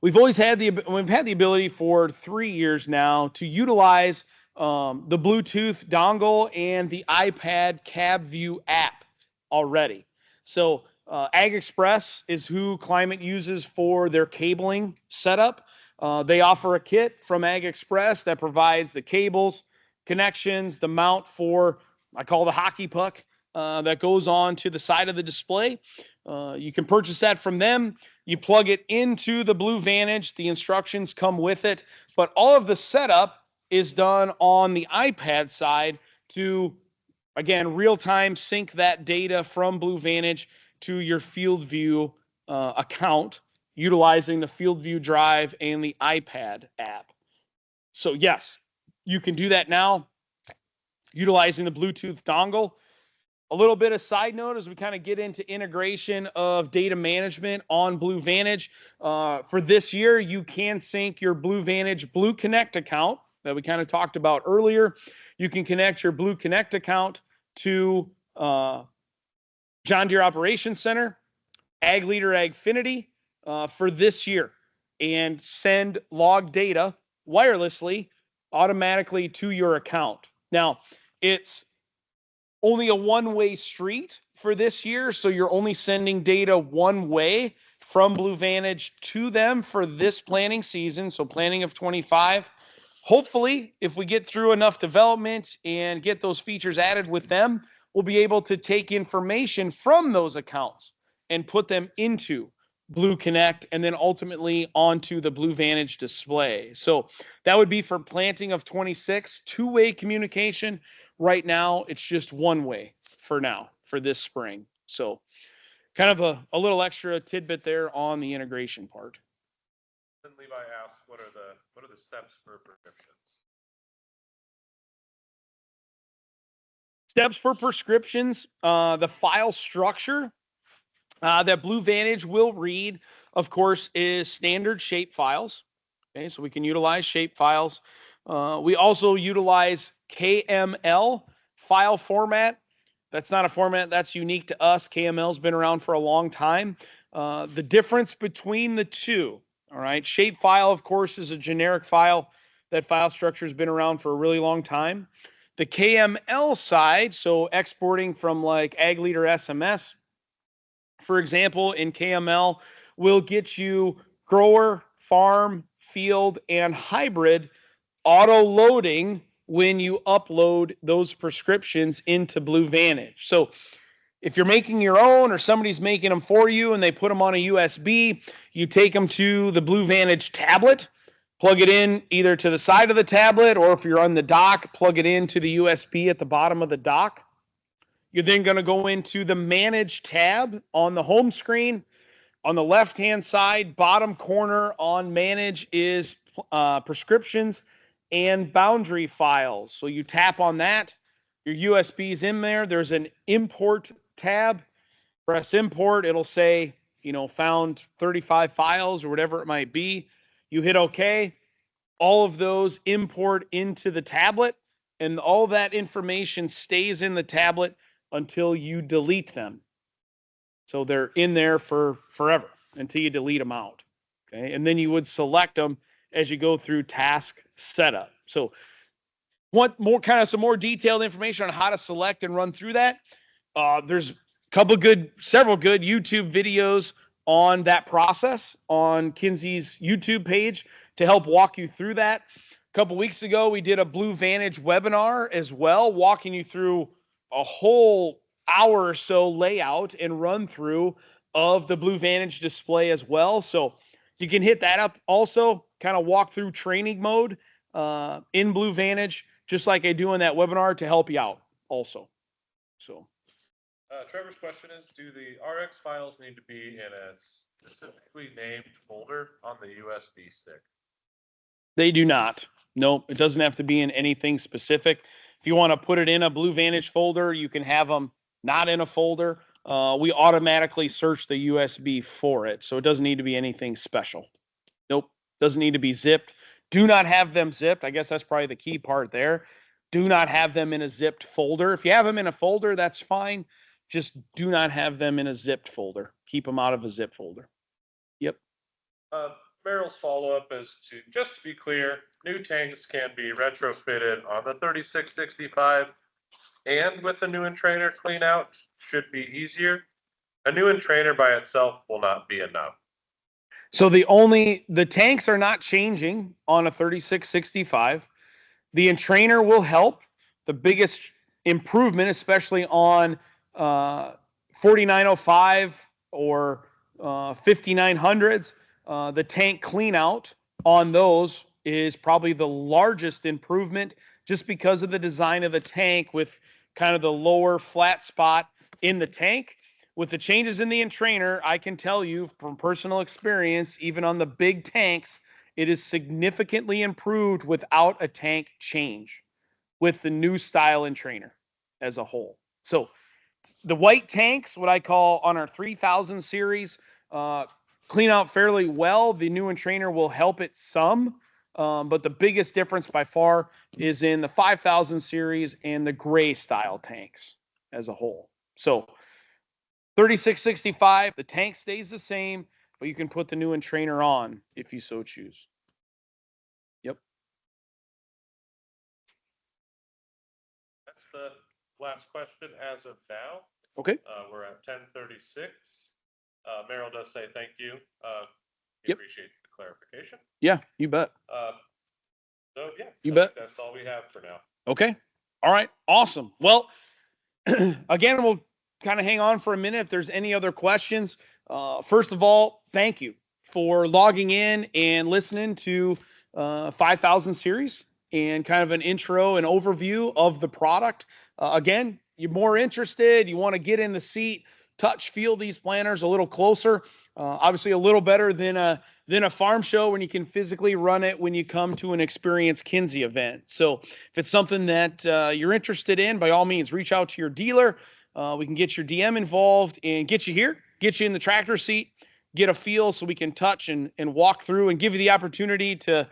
We've had the ability for 3 years now to utilize the Bluetooth dongle and the iPad Cab View app already. So Ag Express is who Climate uses for their cabling setup. They offer a kit from Ag Express that provides the cables, connections, the mount for, I call the hockey puck, that goes on to the side of the display. You can purchase that from them. You plug it into the Blue Vantage. The instructions come with it. But all of the setup is done on the iPad side to, again, real-time sync that data from Blue Vantage to your Field View account, utilizing the Field View drive and the iPad app. So yes, you can do that now utilizing the Bluetooth dongle. A little bit of side note as we kind of get into integration of data management on Blue Vantage. For this year, you can sync your Blue Vantage Blue Connect account that we kind of talked about earlier. You can connect your Blue Connect account to John Deere Operations Center, Ag Leader Agfinity for this year, and send log data wirelessly automatically to your account. Now, it's only a one-way street for this year, so you're only sending data one way from Blue Vantage to them for this planting season, so planting of 25. Hopefully, if we get through enough development and get those features added with them, we'll be able to take information from those accounts and put them into Blue Connect and then ultimately onto the Blue Vantage display. So that would be for planting of 26, two-way communication. Right now, it's just one way for now, for this spring. So kind of a little extra tidbit there on the integration part. Then Levi asked, what are the steps for prescriptions? Steps for prescriptions, the file structure that Blue Vantage will read, of course, is standard shape files. Okay, so we can utilize shape files. We also utilize KML file format. That's not a format that's unique to us. KML's been around for a long time. The difference between the two, all right, shape file, of course, is a generic file. That file structure has been around for a really long time. The KML side, so exporting from like Ag Leader SMS, for example, in KML, will get you grower, farm, field, and hybrid auto-loading when you upload those prescriptions into Blue Vantage. So if you're making your own or somebody's making them for you and they put them on a USB, you take them to the Blue Vantage tablet, plug it in either to the side of the tablet, or if you're on the dock, plug it into the USB at the bottom of the dock. You're then going to go into the Manage tab on the home screen. On the left-hand side, bottom corner on Manage is prescriptions and boundary files. So you tap on that. Your USB's in there. There's an Import tab. Press Import. It'll say, found 35 files or whatever it might be. You hit OK. All of those import into the tablet, and all that information stays in the tablet until you delete them. So they're in there for forever until you delete them out. Okay, and then you would select them as you go through task setup. So want more some more detailed information on how to select and run through that? There's several good YouTube videos on that process on Kinze's YouTube page to help walk you through that. A couple weeks ago, we did a Blue Vantage webinar as well, walking you through a whole hour or so layout and run through of the Blue Vantage display as well. So you can hit that up also, kind of walk through training mode in Blue Vantage, just like I do in that webinar to help you out also. So Trevor's question is, do the RX files need to be in a specifically named folder on the USB stick? They do not. Nope, it doesn't have to be in anything specific. If you want to put it in a Blue Vantage folder, you can have them not in a folder. We automatically search the USB for it, so it doesn't need to be anything special. Nope, doesn't need to be zipped. Do not have them zipped. I guess that's probably the key part there. Do not have them in a zipped folder. If you have them in a folder, that's fine. Just do not have them in a zipped folder. Keep them out of a zip folder. Yep. Merrill's follow-up is just to be clear, new tanks can be retrofitted on the 3665, and with the new entrainer clean out should be easier. A new entrainer by itself will not be enough. So the tanks are not changing on a 3665. The entrainer will help. The biggest improvement, especially on 4905 or 5900s, the tank clean out on those is probably the largest improvement, just because of the design of the tank with kind of the lower flat spot in the tank. With the changes in the entrainer, I can tell you from personal experience, even on the big tanks, it is significantly improved without a tank change with the new style entrainer as a whole. So the white tanks, what I call on our 3000 series, clean out fairly well. The new entrainer will help it some, but the biggest difference by far is in the 5000 series and the gray style tanks as a whole. So 3665, the tank stays the same, but you can put the new entrainer on if you so choose. Yep. That's the last question as of now. Okay. We're at 10:36. Merrill does say thank you. He Yep. appreciates the clarification. Yeah, you bet. So yeah, you bet. That's all we have for now. Okay. All right. Awesome. Well, again, we'll kind of hang on for a minute if there's any other questions. First of all, thank you for logging in and listening to 5000 series and kind of an intro and overview of the product. Again, you're more interested, you want to get in the seat, touch, feel these planters a little closer. Obviously a little better than a farm show when you can physically run it when you come to an experienced Kinze event. So if it's something that you're interested in, by all means, reach out to your dealer. We can get your DM involved and get you here, get you in the tractor seat, get a feel so we can touch and walk through and give you the opportunity to,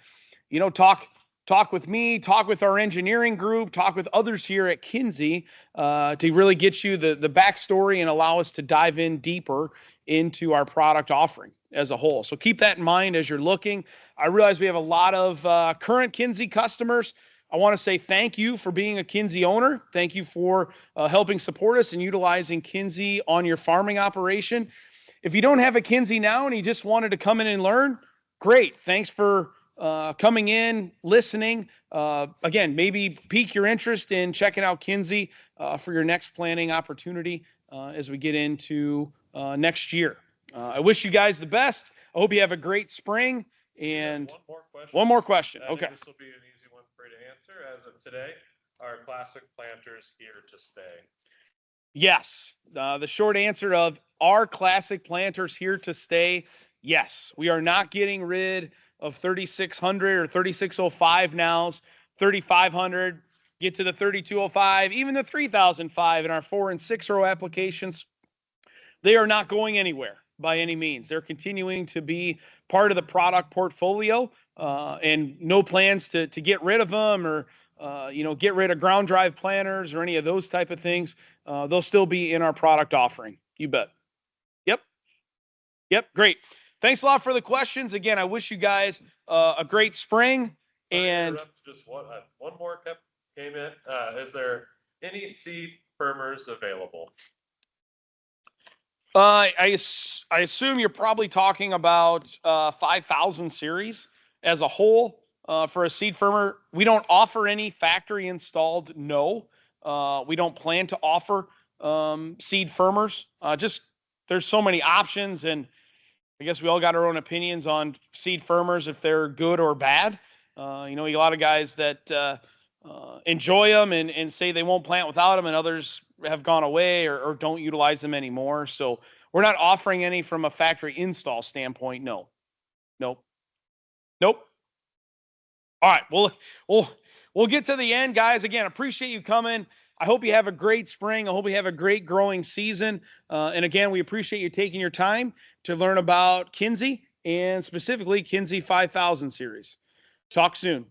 talk with me, talk with our engineering group, talk with others here at Kinze to really get you the backstory and allow us to dive in deeper into our product offering as a whole. So keep that in mind as you're looking. I realize we have a lot of current Kinze customers. I want to say thank you for being a Kinze owner. Thank you for helping support us and utilizing Kinze on your farming operation. If you don't have a Kinze now and you just wanted to come in and learn, great. Thanks for coming in, listening. Again, maybe pique your interest in checking out Kinze for your next planting opportunity as we get into next year. I wish you guys the best. I hope you have a great spring. And one more question. Okay. This will be an easy one for you to answer. As of today, are classic planters here to stay? Yes. The short answer of are classic planters here to stay? Yes. We are not getting rid of 3600 or 3605 nows, 3500, get to the 3205, even the 3005 in our 4 and 6 row applications. They are not going anywhere by any means. They're continuing to be part of the product portfolio, and no plans to get rid of them or get rid of ground drive planters or any of those type of things. They'll still be in our product offering. You bet. Yep. Great. Thanks a lot for the questions. Again, I wish you guys a great spring. And just one more came in. Is there any seed firmers available? I assume you're probably talking about 5000 series as a whole for a seed firmer. We don't offer any factory installed. No, we don't plan to offer seed firmers. Just there's so many options, and I guess we all got our own opinions on seed firmers if they're good or bad. A lot of guys that enjoy them and say they won't plant without them, and others have gone away or don't utilize them anymore. So we're not offering any from a factory install standpoint. No, nope, nope. All right, we'll get to the end, guys. Again, appreciate you coming. I hope you have a great spring. I hope you have a great growing season. And again, we appreciate you taking your time to learn about Kinze and specifically Kinze 5000 series. Talk soon.